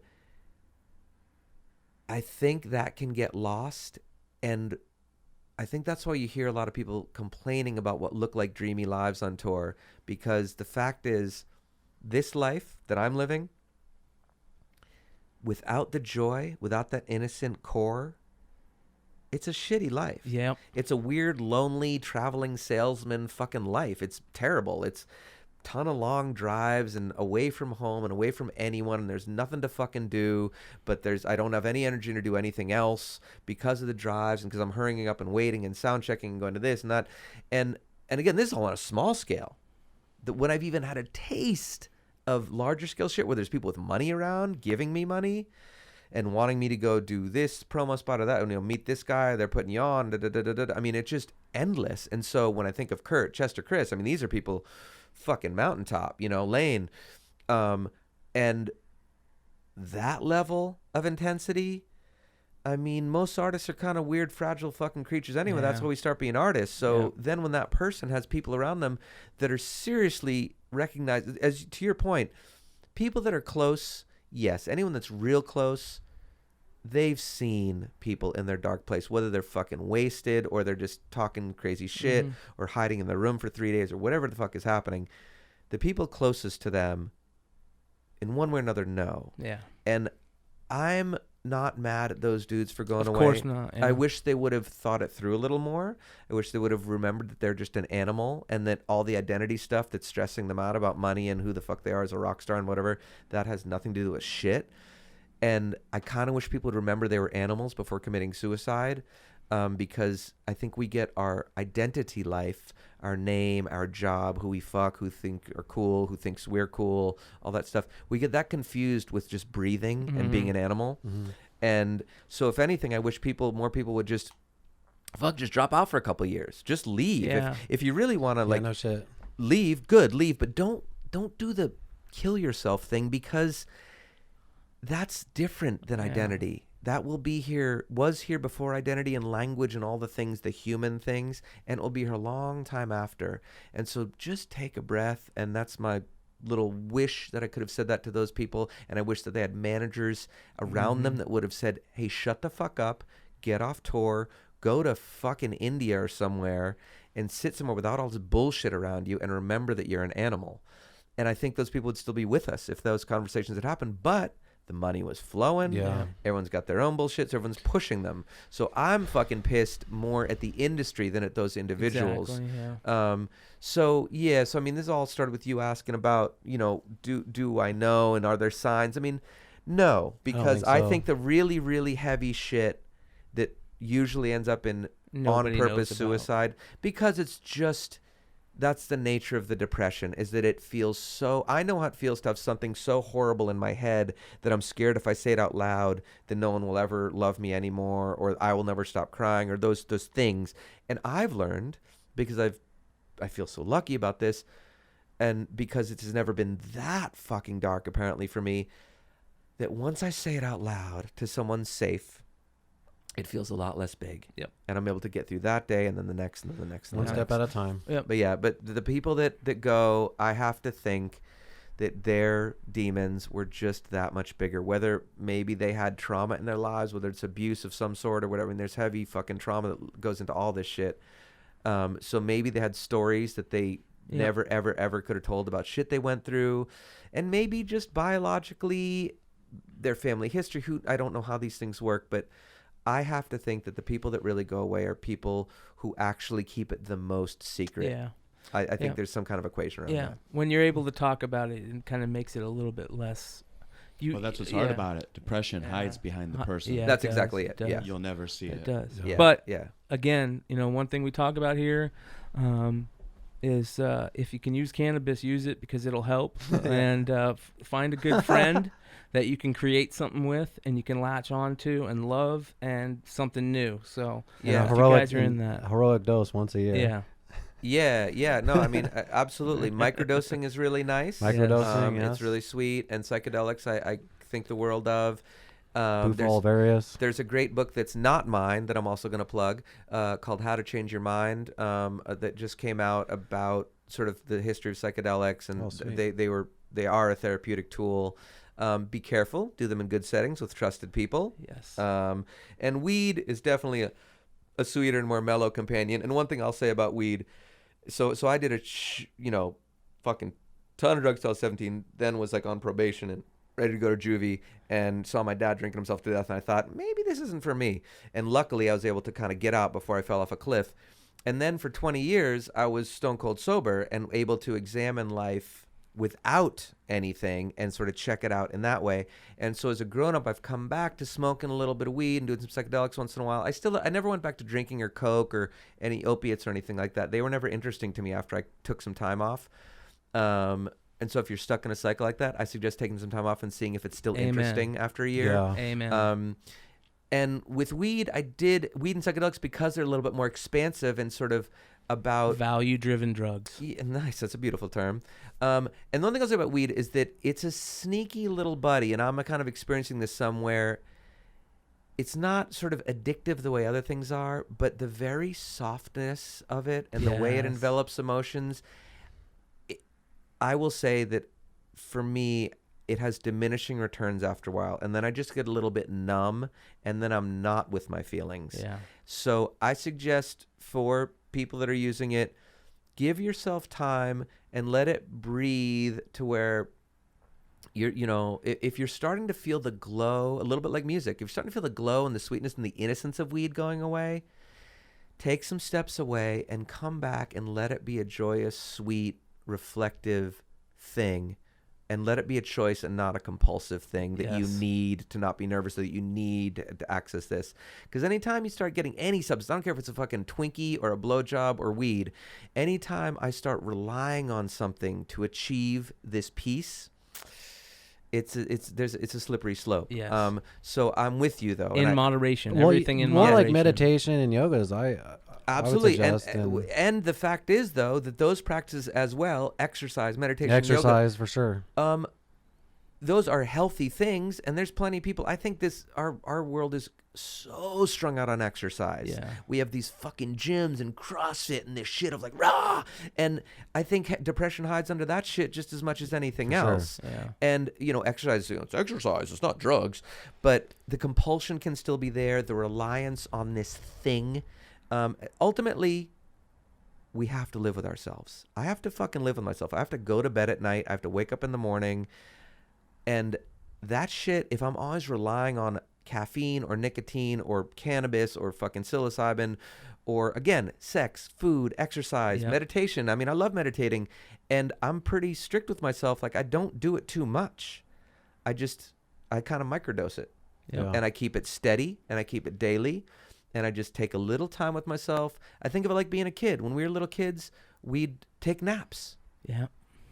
think that can get lost. And I think that's why you hear a lot of people complaining about what look like dreamy lives on tour, because the fact is, this life that I'm living, without the joy, without that innocent core, it's a shitty life. Yeah. It's a weird, lonely, traveling salesman fucking life. It's terrible. It's a ton of long drives and away from home and away from anyone, and there's nothing to fucking do, but I don't have any energy to do anything else because of the drives and because I'm hurrying up and waiting and sound checking and going to this and that. And again, this is all on a small scale. When I've even had a taste of larger scale shit where there's people with money around giving me money and wanting me to go do this promo spot or that, you know, meet this guy, they're putting you on, I mean, it's just endless. And so when I think of Kurt, Chester, Chris, I mean, these are people fucking mountaintop, you know, Lane, and that level of intensity, I mean, most artists are kind of weird, fragile fucking creatures anyway. That's why we start being artists. So then when that person has people around them that are seriously recognized, as to your point, people that are close, yes, anyone that's real close, they've seen people in their dark place, whether they're fucking wasted or they're just talking crazy shit or hiding in their room for 3 days or whatever the fuck is happening. The people closest to them, in one way or another, know. Yeah. And I'm not mad at those dudes for going away. Of course not. Yeah. I wish they would have thought it through a little more. I wish they would have remembered that they're just an animal, and that all the identity stuff that's stressing them out about money and who the fuck they are as a rock star and whatever, that has nothing to do with shit. And I kind of wish people would remember they were animals before committing suicide, because I think we get our identity life, our name, our job, who we fuck, who think are cool, who thinks we're cool, all that stuff. We get that confused with just breathing and being an animal. And so if anything, I wish more people would just drop out for a couple of years. Just leave. Yeah. If you really want to No shit. leave, good, leave. But don't do the kill yourself thing, because that's different than identity. That was here before identity and language and all the things, the human things, and it will be here a long time after. And so just take a breath, and that's my little wish, that I could have said that to those people. And I wish that they had managers around them that would have said, hey, shut the fuck up, get off tour, go to fucking India or somewhere and sit somewhere without all this bullshit around you, and remember that you're an animal. And I think those people would still be with us if those conversations had happened. But the money was flowing. Yeah. Everyone's got their own bullshit, so everyone's pushing them. So I'm fucking pissed more at the industry than at those individuals. Exactly, yeah. So I mean, this all started with you asking about, you know, do I know, and are there signs? I mean, No, because I so. think the really, really heavy shit that usually ends up in Nobody knows on-purpose about. suicide, because it's just, that's the nature of the depression, is that it feels so, I know how it feels to have something so horrible in my head that I'm scared if I say it out loud, then no one will ever love me anymore, or I will never stop crying, or those things. And I've learned, because I feel so lucky about this, and because it has never been that fucking dark apparently for me, that once I say it out loud to someone safe, it feels a lot less big. Yep. And I'm able to get through that day and then the next and then the next and One the step next. at a time. But yeah, but the people that go, I have to think that their demons were just that much bigger. Whether maybe they had trauma in their lives, whether it's abuse of some sort or whatever. I mean, there's heavy fucking trauma that goes into all this shit. So maybe they had stories that they never, ever, ever could have told about shit they went through. And maybe just biologically, their family history, I don't know how these things work, but I have to think that the people that really go away are people who actually keep it the most secret. Yeah. I think there's some kind of equation around that. When you're able to talk about it, it kind of makes it a little bit less. Well, that's what's hard about it. Depression hides behind the person. Yeah, That's it does, exactly it. does. Yeah. You'll never see it. It does. Yeah. But yeah. again, one thing we talk about here is if you can use cannabis, use it because it'll help. And find a good friend that you can create something with and you can latch on to and love and something new. So Yeah. if you guys are in that. Heroic dose once a year. Yeah. No, I mean, absolutely. Microdosing is really nice. Microdosing, yes. It's really sweet. And psychedelics, I think the world of. There's a great book that's not mine that I'm also going to plug called How to Change Your Mind that just came out about sort of the history of psychedelics, and they are a therapeutic tool. Be careful. Do them in good settings with trusted people. Yes. And weed is definitely a sweeter and more mellow companion. And one thing I'll say about weed, so I did a fucking ton of drugs till I was 17, then was like on probation and ready to go to juvie, and saw my dad drinking himself to death, and I thought, maybe this isn't for me. And luckily I was able to kind of get out before I fell off a cliff. And then for 20 years I was stone cold sober and able to examine life without anything and sort of check it out in that way. And so as a grown-up, I've come back to smoking a little bit of weed and doing some psychedelics once in a while. I never went back to drinking or coke or any opiates or anything like that. They were never interesting to me after I took some time off. And so if you're stuck in a cycle like that, I suggest taking some time off and seeing if it's still interesting after a year. Yeah. Amen. And with weed, I did weed and psychedelics because they're a little bit more expansive and sort of about value-driven drugs. Yeah, nice. That's a beautiful term. And the one thing I'll say about weed is that it's a sneaky little buddy, and I'm kind of experiencing this somewhere. It's not sort of addictive the way other things are, but the very softness of it and the way it Yes. envelops emotions, I will say that for me, it has diminishing returns after a while. And then I just get a little bit numb, and then I'm not with my feelings. Yeah. So I suggest for people that are using it, give yourself time and let it breathe to where if you're starting to feel the glow, a little bit like music, if you're starting to feel the glow and the sweetness and the innocence of weed going away, take some steps away and come back and let it be a joyous, sweet, reflective thing, and let it be a choice and not a compulsive thing that you need to not be nervous, that you need to access this. Because anytime you start getting any substance, I don't care if it's a fucking Twinkie or a blowjob or weed, anytime I start relying on something to achieve this peace, it's a slippery slope. Yes. So I'm with you though. In moderation. Well, Everything in more moderation. like meditation and yoga is Absolutely. I would suggest, And the fact is, though, that those practices as well, exercise, meditation, exercise for sure. yoga, those are healthy things. And there's plenty of people. I think our world is so strung out on exercise. Yeah. We have these fucking gyms and CrossFit and this shit of like, rah! And I think depression hides under that shit just as much as anything else. Yeah. And, exercise, it's exercise, it's not drugs. But the compulsion can still be there, the reliance on this thing. Ultimately, we have to live with ourselves. I have to fucking live with myself. I have to go to bed at night. I have to wake up in the morning. And that shit, if I'm always relying on caffeine or nicotine or cannabis or fucking psilocybin or, again, sex, food, exercise, meditation. I mean, I love meditating, and I'm pretty strict with myself. Like, I don't do it too much. I kind of microdose it. Yeah. And I keep it steady, and I keep it daily, and I just take a little time with myself. I think of it like being a kid. When we were little kids, we'd take naps. Yeah.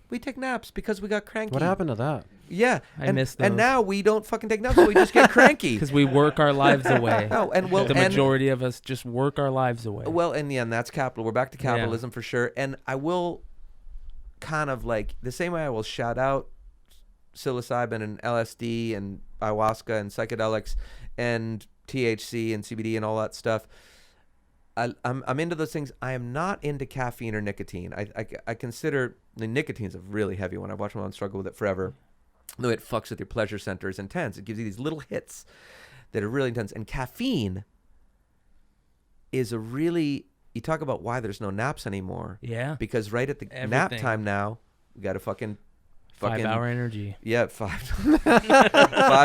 We take naps because we got cranky. What happened to that? Yeah, I miss those. and now we don't fucking take naps. We just get cranky. Because we work our lives away. No, and well, The majority of us just work our lives away. Well, in the end, that's capital. We're back to capitalism for sure. And I will kind of like the same way I will shout out psilocybin and LSD and ayahuasca and psychedelics and THC and CBD and all that stuff. I'm into those things. I am not into caffeine or nicotine. I consider the nicotine's a really heavy one. I've watched my mom struggle with it forever. The way it fucks with your pleasure center is intense. It gives you these little hits that are really intense. And caffeine is a really, you talk about why there's no naps anymore. Yeah. Because right at the nap time now, we got to fucking 5 hour energy. Yeah, 5 5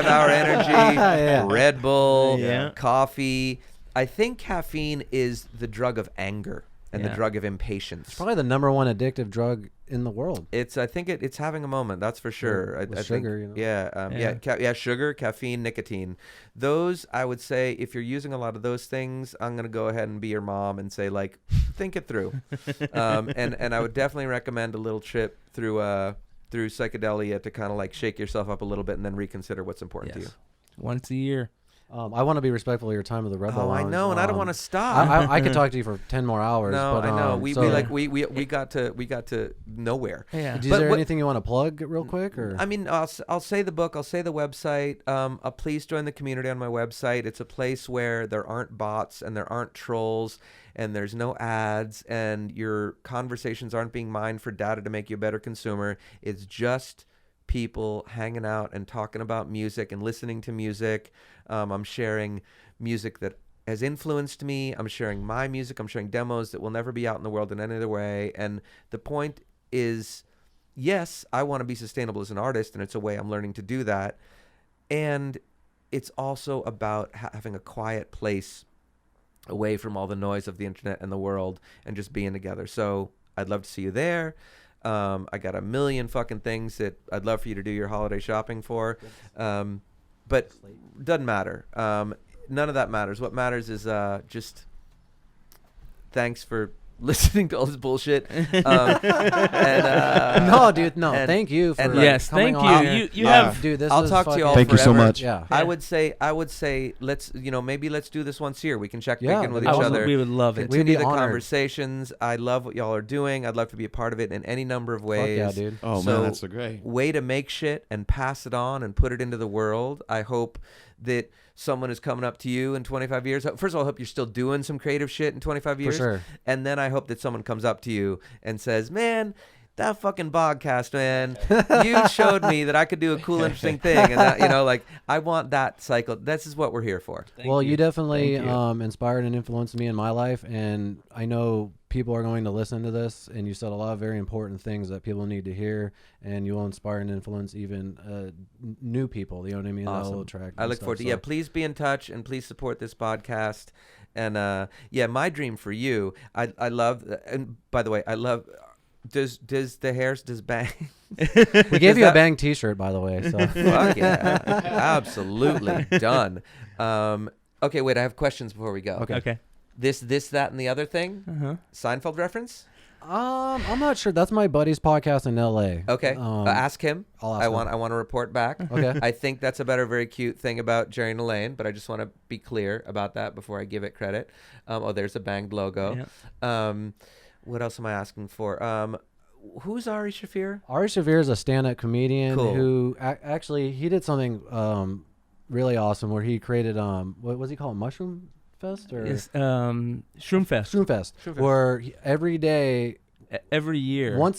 hour energy, Yeah. Red Bull, Yeah. coffee. I think caffeine is the drug of anger and the Yeah. drug of impatience. Probably the number one addictive drug in the world. I think it's having a moment. That's for sure. With I sugar, think, you know? yeah, sugar, caffeine, nicotine. Those, I would say, if you're using a lot of those things, I'm gonna go ahead and be your mom and say, like, think it through. And I would definitely recommend a little trip through psychedelia to kind of like shake yourself up a little bit and then reconsider what's important to you. Once a year. I want to be respectful of your time of the Red Bull Oh, I Lounge. know, and I don't want to stop. I could talk to you for 10 more hours. No, but, I know. We so- got to nowhere. Yeah. Is But there what- anything you want to plug real quick? Or I mean, I'll say the book. I'll say the website. Please join the community on my website. It's a place where there aren't bots and there aren't trolls and there's no ads and your conversations aren't being mined for data to make you a better consumer. It's just people hanging out and talking about music and listening to music. I'm sharing music that has influenced me. I'm sharing my music. I'm sharing demos that will never be out in the world in any other way. And the point is, yes, I want to be sustainable as an artist, and it's a way I'm learning to do that. And it's also about having a quiet place away from all the noise of the internet and the world and just being together. So I'd love to see you there. I got a million fucking things that I'd love for you to do your holiday shopping for. But doesn't matter. None of that matters. What matters is just thanks for listening to all this bullshit. no, dude, no. and- Thank you for and, like, Yes, coming thank on. you. You have. Dude, this I'll is talk to you all Thank you so forever. much. Yeah. I would say let's maybe let's do this once a year. We can check Yeah, back in with that'd each be other. We would love it. We'd Continue be the honored. conversations. I love what y'all are doing. I'd love to be a part of it in any number of Fuck ways. yeah, dude. Oh, So- man, that's so great. Way to make shit and pass it on and put it into the world. I hope that someone is coming up to you in 25 years. First of all, I hope you're still doing some creative shit in 25 years. For sure. And then I hope that someone comes up to you and says, man, that fucking Bogcast, man, you showed me that I could do a cool, interesting thing. And that, like, I want that cycle. This is what we're here for. You definitely Thank you. inspired and influenced me in my life, and I know people are going to listen to this, and you said a lot of very important things that people need to hear, and you will inspire and influence even new people. You know what I mean? That Awesome. will attract I and look stuff, forward to so- Yeah, please be in touch and please support this podcast. And my dream for you, I love, and by the way, I love, does bang? We gave you a Bang T-shirt, by the way. So Fuck yeah, absolutely done. Okay, wait, I have questions before we go. Okay. This, that, and the other thing. Uh-huh. Seinfeld reference. I'm not sure. That's my buddy's podcast in L.A. Okay, ask him. I'll ask I him. want to report back. Okay. I think that's about a very cute thing about Jerry and Elaine, but I just want to be clear about that before I give it credit. There's a banged logo. Yeah. What else am I asking for? Who's Ari Shafir? Ari Shaffir is a stand-up comedian Cool. who actually he did something really awesome where he created what was he called, Mushroom Fest or It's Shroomfest. Shroomfest, where every day, Every year. one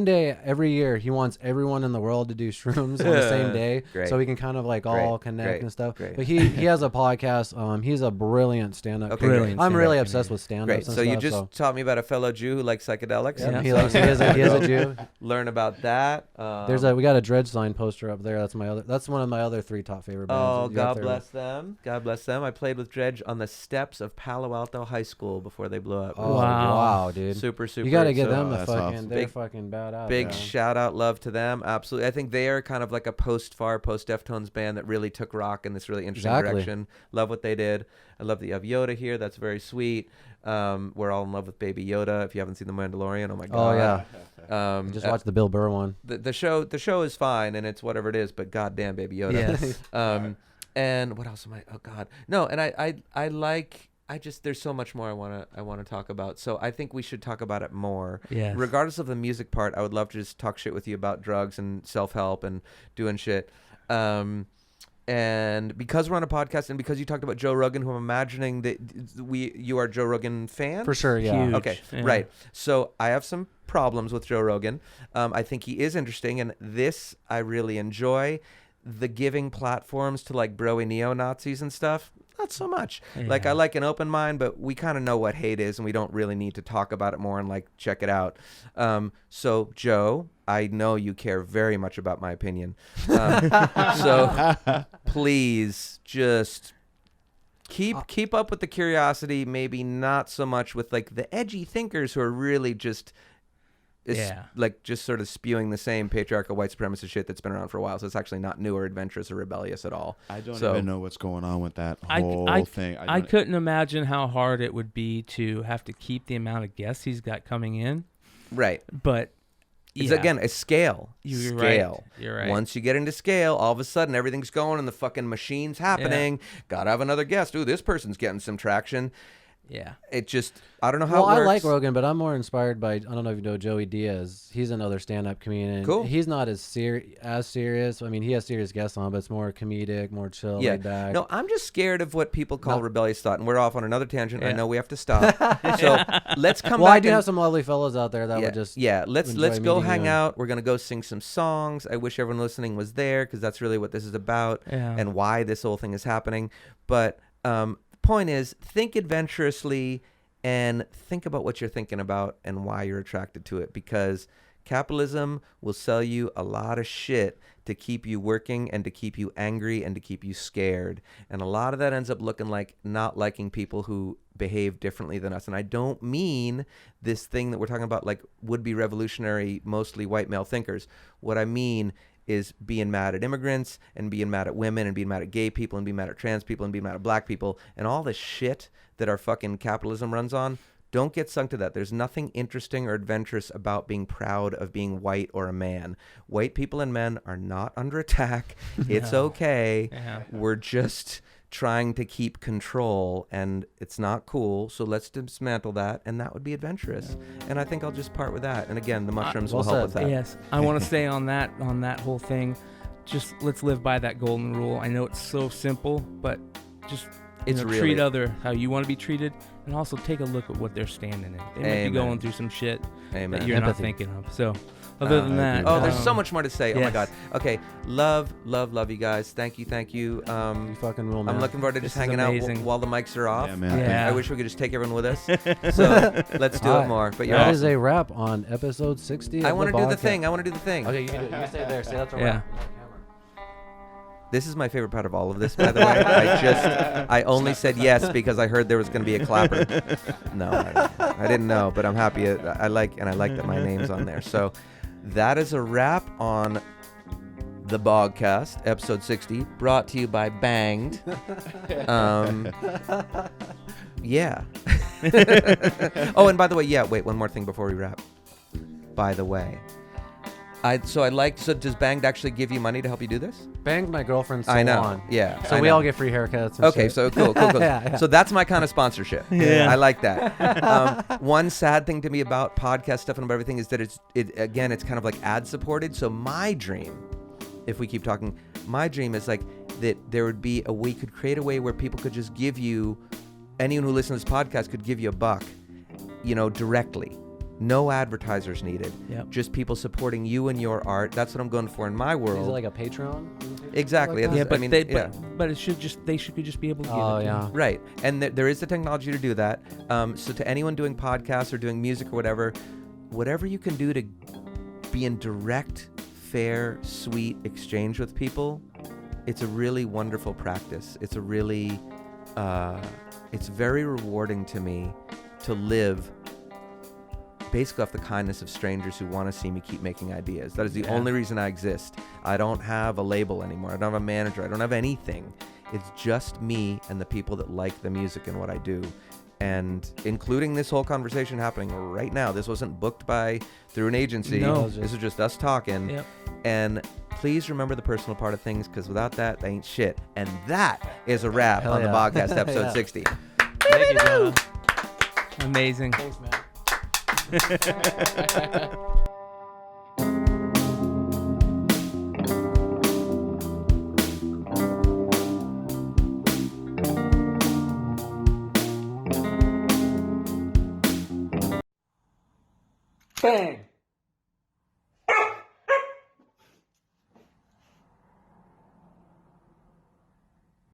day every year, he wants everyone in the world to do shrooms on the same day, Great. so we can kind of like all connect great, and stuff. great. But he has a podcast. He's a brilliant stand-up. Okay, comedian. Brilliant I'm really stand-up obsessed with stand-ups. Great. and So you stuff, just taught me about a fellow Jew who likes psychedelics. Yeah, and he so is a Jew. learn about that. We got a Dredge sign poster up there. That's one of my other 3 top favorite bands. Oh, You got God there. bless them. God bless them. I played with Dredge on the steps of Palo Alto High School before they blew up. Oh, Wow. wow, dude. Super, super. You got to get give them a that's fucking. awesome. They're Big- fucking badass. Big man. shout out, love to them. Absolutely. I think they are kind of like a post-Far, post-Deftones band that really took rock in this really interesting direction. Love what they did. I love that you have Yoda here. That's very sweet. We're all in love with Baby Yoda. If you haven't seen The Mandalorian, oh my Oh god. yeah. Just watch the Bill Burr one. The show is fine and it's whatever it is, but goddamn Baby Yoda. Yes. And what else am I? Oh God, no. And I like. I just there's so much more I wanna talk about. So I think we should talk about it more. Yes. Regardless of the music part, I would love to just talk shit with you about drugs and self-help and doing shit. And because we're on a podcast and because you talked about Joe Rogan, who I'm imagining that you are Joe Rogan fan? For sure, yeah. Huge. Okay, Yeah. right. So I have some problems with Joe Rogan. I think he is interesting, and this I really enjoy. The giving platforms to like broy neo-Nazis and stuff, not so much. Like Yeah. I like an open mind, but we kind of know what hate is, and we don't really need to talk about it more and like check it out. So Joe, I know you care very much about my opinion. So please just keep up with the curiosity. Maybe not so much with like the edgy thinkers who are really just. Like just sort of spewing the same patriarchal white supremacist shit that's been around for a while. So it's actually not new or adventurous or rebellious at all. I don't So- even know what's going on with that whole thing. I couldn't imagine how hard it would be to have to keep the amount of guests he's got coming in. Right. But It's yeah. again a scale. You're Scale. right. You're right. Once you get into scale, all of a sudden everything's going and the fucking machine's happening. Gotta have another guest. Ooh, this person's getting some traction. Yeah. It just I don't know how Well, it works. I like Rogan, but I'm more inspired by I don't know if you know Joey Diaz. He's another stand-up comedian. Cool. He's not as serious. I mean, he has serious guests on, but it's more comedic, more chill, Yeah. laid back. No, I'm just scared of what people call rebellious thought, and we're off on another tangent. I Yeah. know we have to stop. So let's come Well, back. I do and- have some lovely fellows out there that would just let's enjoy go meeting hang you. out. We're gonna go sing some songs. I wish everyone listening was there because that's really what this is about Yeah. and why this whole thing is happening. But point is, think adventurously and think about what you're thinking about and why you're attracted to it, because capitalism will sell you a lot of shit to keep you working and to keep you angry and to keep you scared. And a lot of that ends up looking like not liking people who behave differently than us. And I don't mean this thing that we're talking about, like would-be revolutionary, mostly white male thinkers. What I mean is being mad at immigrants and being mad at women and being mad at gay people and being mad at trans people and being mad at black people and all this shit that our fucking capitalism runs on. Don't get sunk to that. There's nothing interesting or adventurous about being proud of being white or a man. White people and men are not under attack. It's okay. Yeah. We're just trying to keep control, and it's not cool. So let's dismantle that, and that would be adventurous. And I think I'll just part with that. And again, the mushrooms well will help said. with that. Yes. I want to stay on that whole thing. Just let's live by that golden rule. I know it's so simple, but just It's treat really- other how you want to be treated, and also take a look at what they're standing in. They might Amen. be going through some shit Amen. that you're not Empathy. thinking of. So, other than I agree that, with Oh, there's that. so much more to say. Oh my yes. God. Okay. Love you guys. Thank you. You fucking rule, man. I'm looking forward to just This is hanging out amazing. while the mics are off. Yeah, man. Yeah. I wish we could just take everyone with us. So let's do it Alright. more. But you're That awesome. is a wrap on episode 60. I want to do the thing. I want to do the thing. Okay, you can do it. You stay there. Say that's a Yeah. wrap. This is my favorite part of all of this, by the way. I only said yes because I heard there was going to be a clapper. No, I didn't know, but I'm happy. I like that my name's on there. So that is a wrap on the Bogcast, episode 60, brought to you by Banged. Yeah. Oh, and by the way, wait, one more thing before we wrap. By the way, so does Banged actually give you money to help you do this? Banged my girlfriend's I salon. know. Yeah. So I we know. all get free haircuts. And Okay, shit. so cool. Yeah. So that's my kind of sponsorship. Yeah. I like that. One sad thing to me about podcast stuff and about everything is that it's kind of like ad supported. So my dream, if we keep talking, my dream is like that there would be we could create a way where people could just give you, anyone who listens to this podcast could give you $1, directly. No advertisers needed. Yep. Just people supporting you and your art. That's what I'm going for in my Is world. it like a Patreon? Exactly. Like that? Yeah, I but mean, but it should just they should just be able to give Oh it to yeah. you. Right. And there is the technology to do that. So to anyone doing podcasts or doing music or whatever you can do to be in direct, fair, sweet exchange with people, it's a really wonderful practice. It's a really, it's very rewarding to me to live basically off the kindness of strangers who want to see me keep making ideas. That is the only reason I exist. I don't have a label anymore. I don't have a manager. I don't have anything. It's just me and the people that like the music and what I do. And including this whole conversation happening right now. This wasn't booked through an agency. No. This is just us talking. Yep. And please remember the personal part of things, because without that, they ain't shit. And that is a wrap Hell on the yeah. Bogcast episode Yeah. 60. Thank you, Jonah. Amazing. Thanks, man. Bang.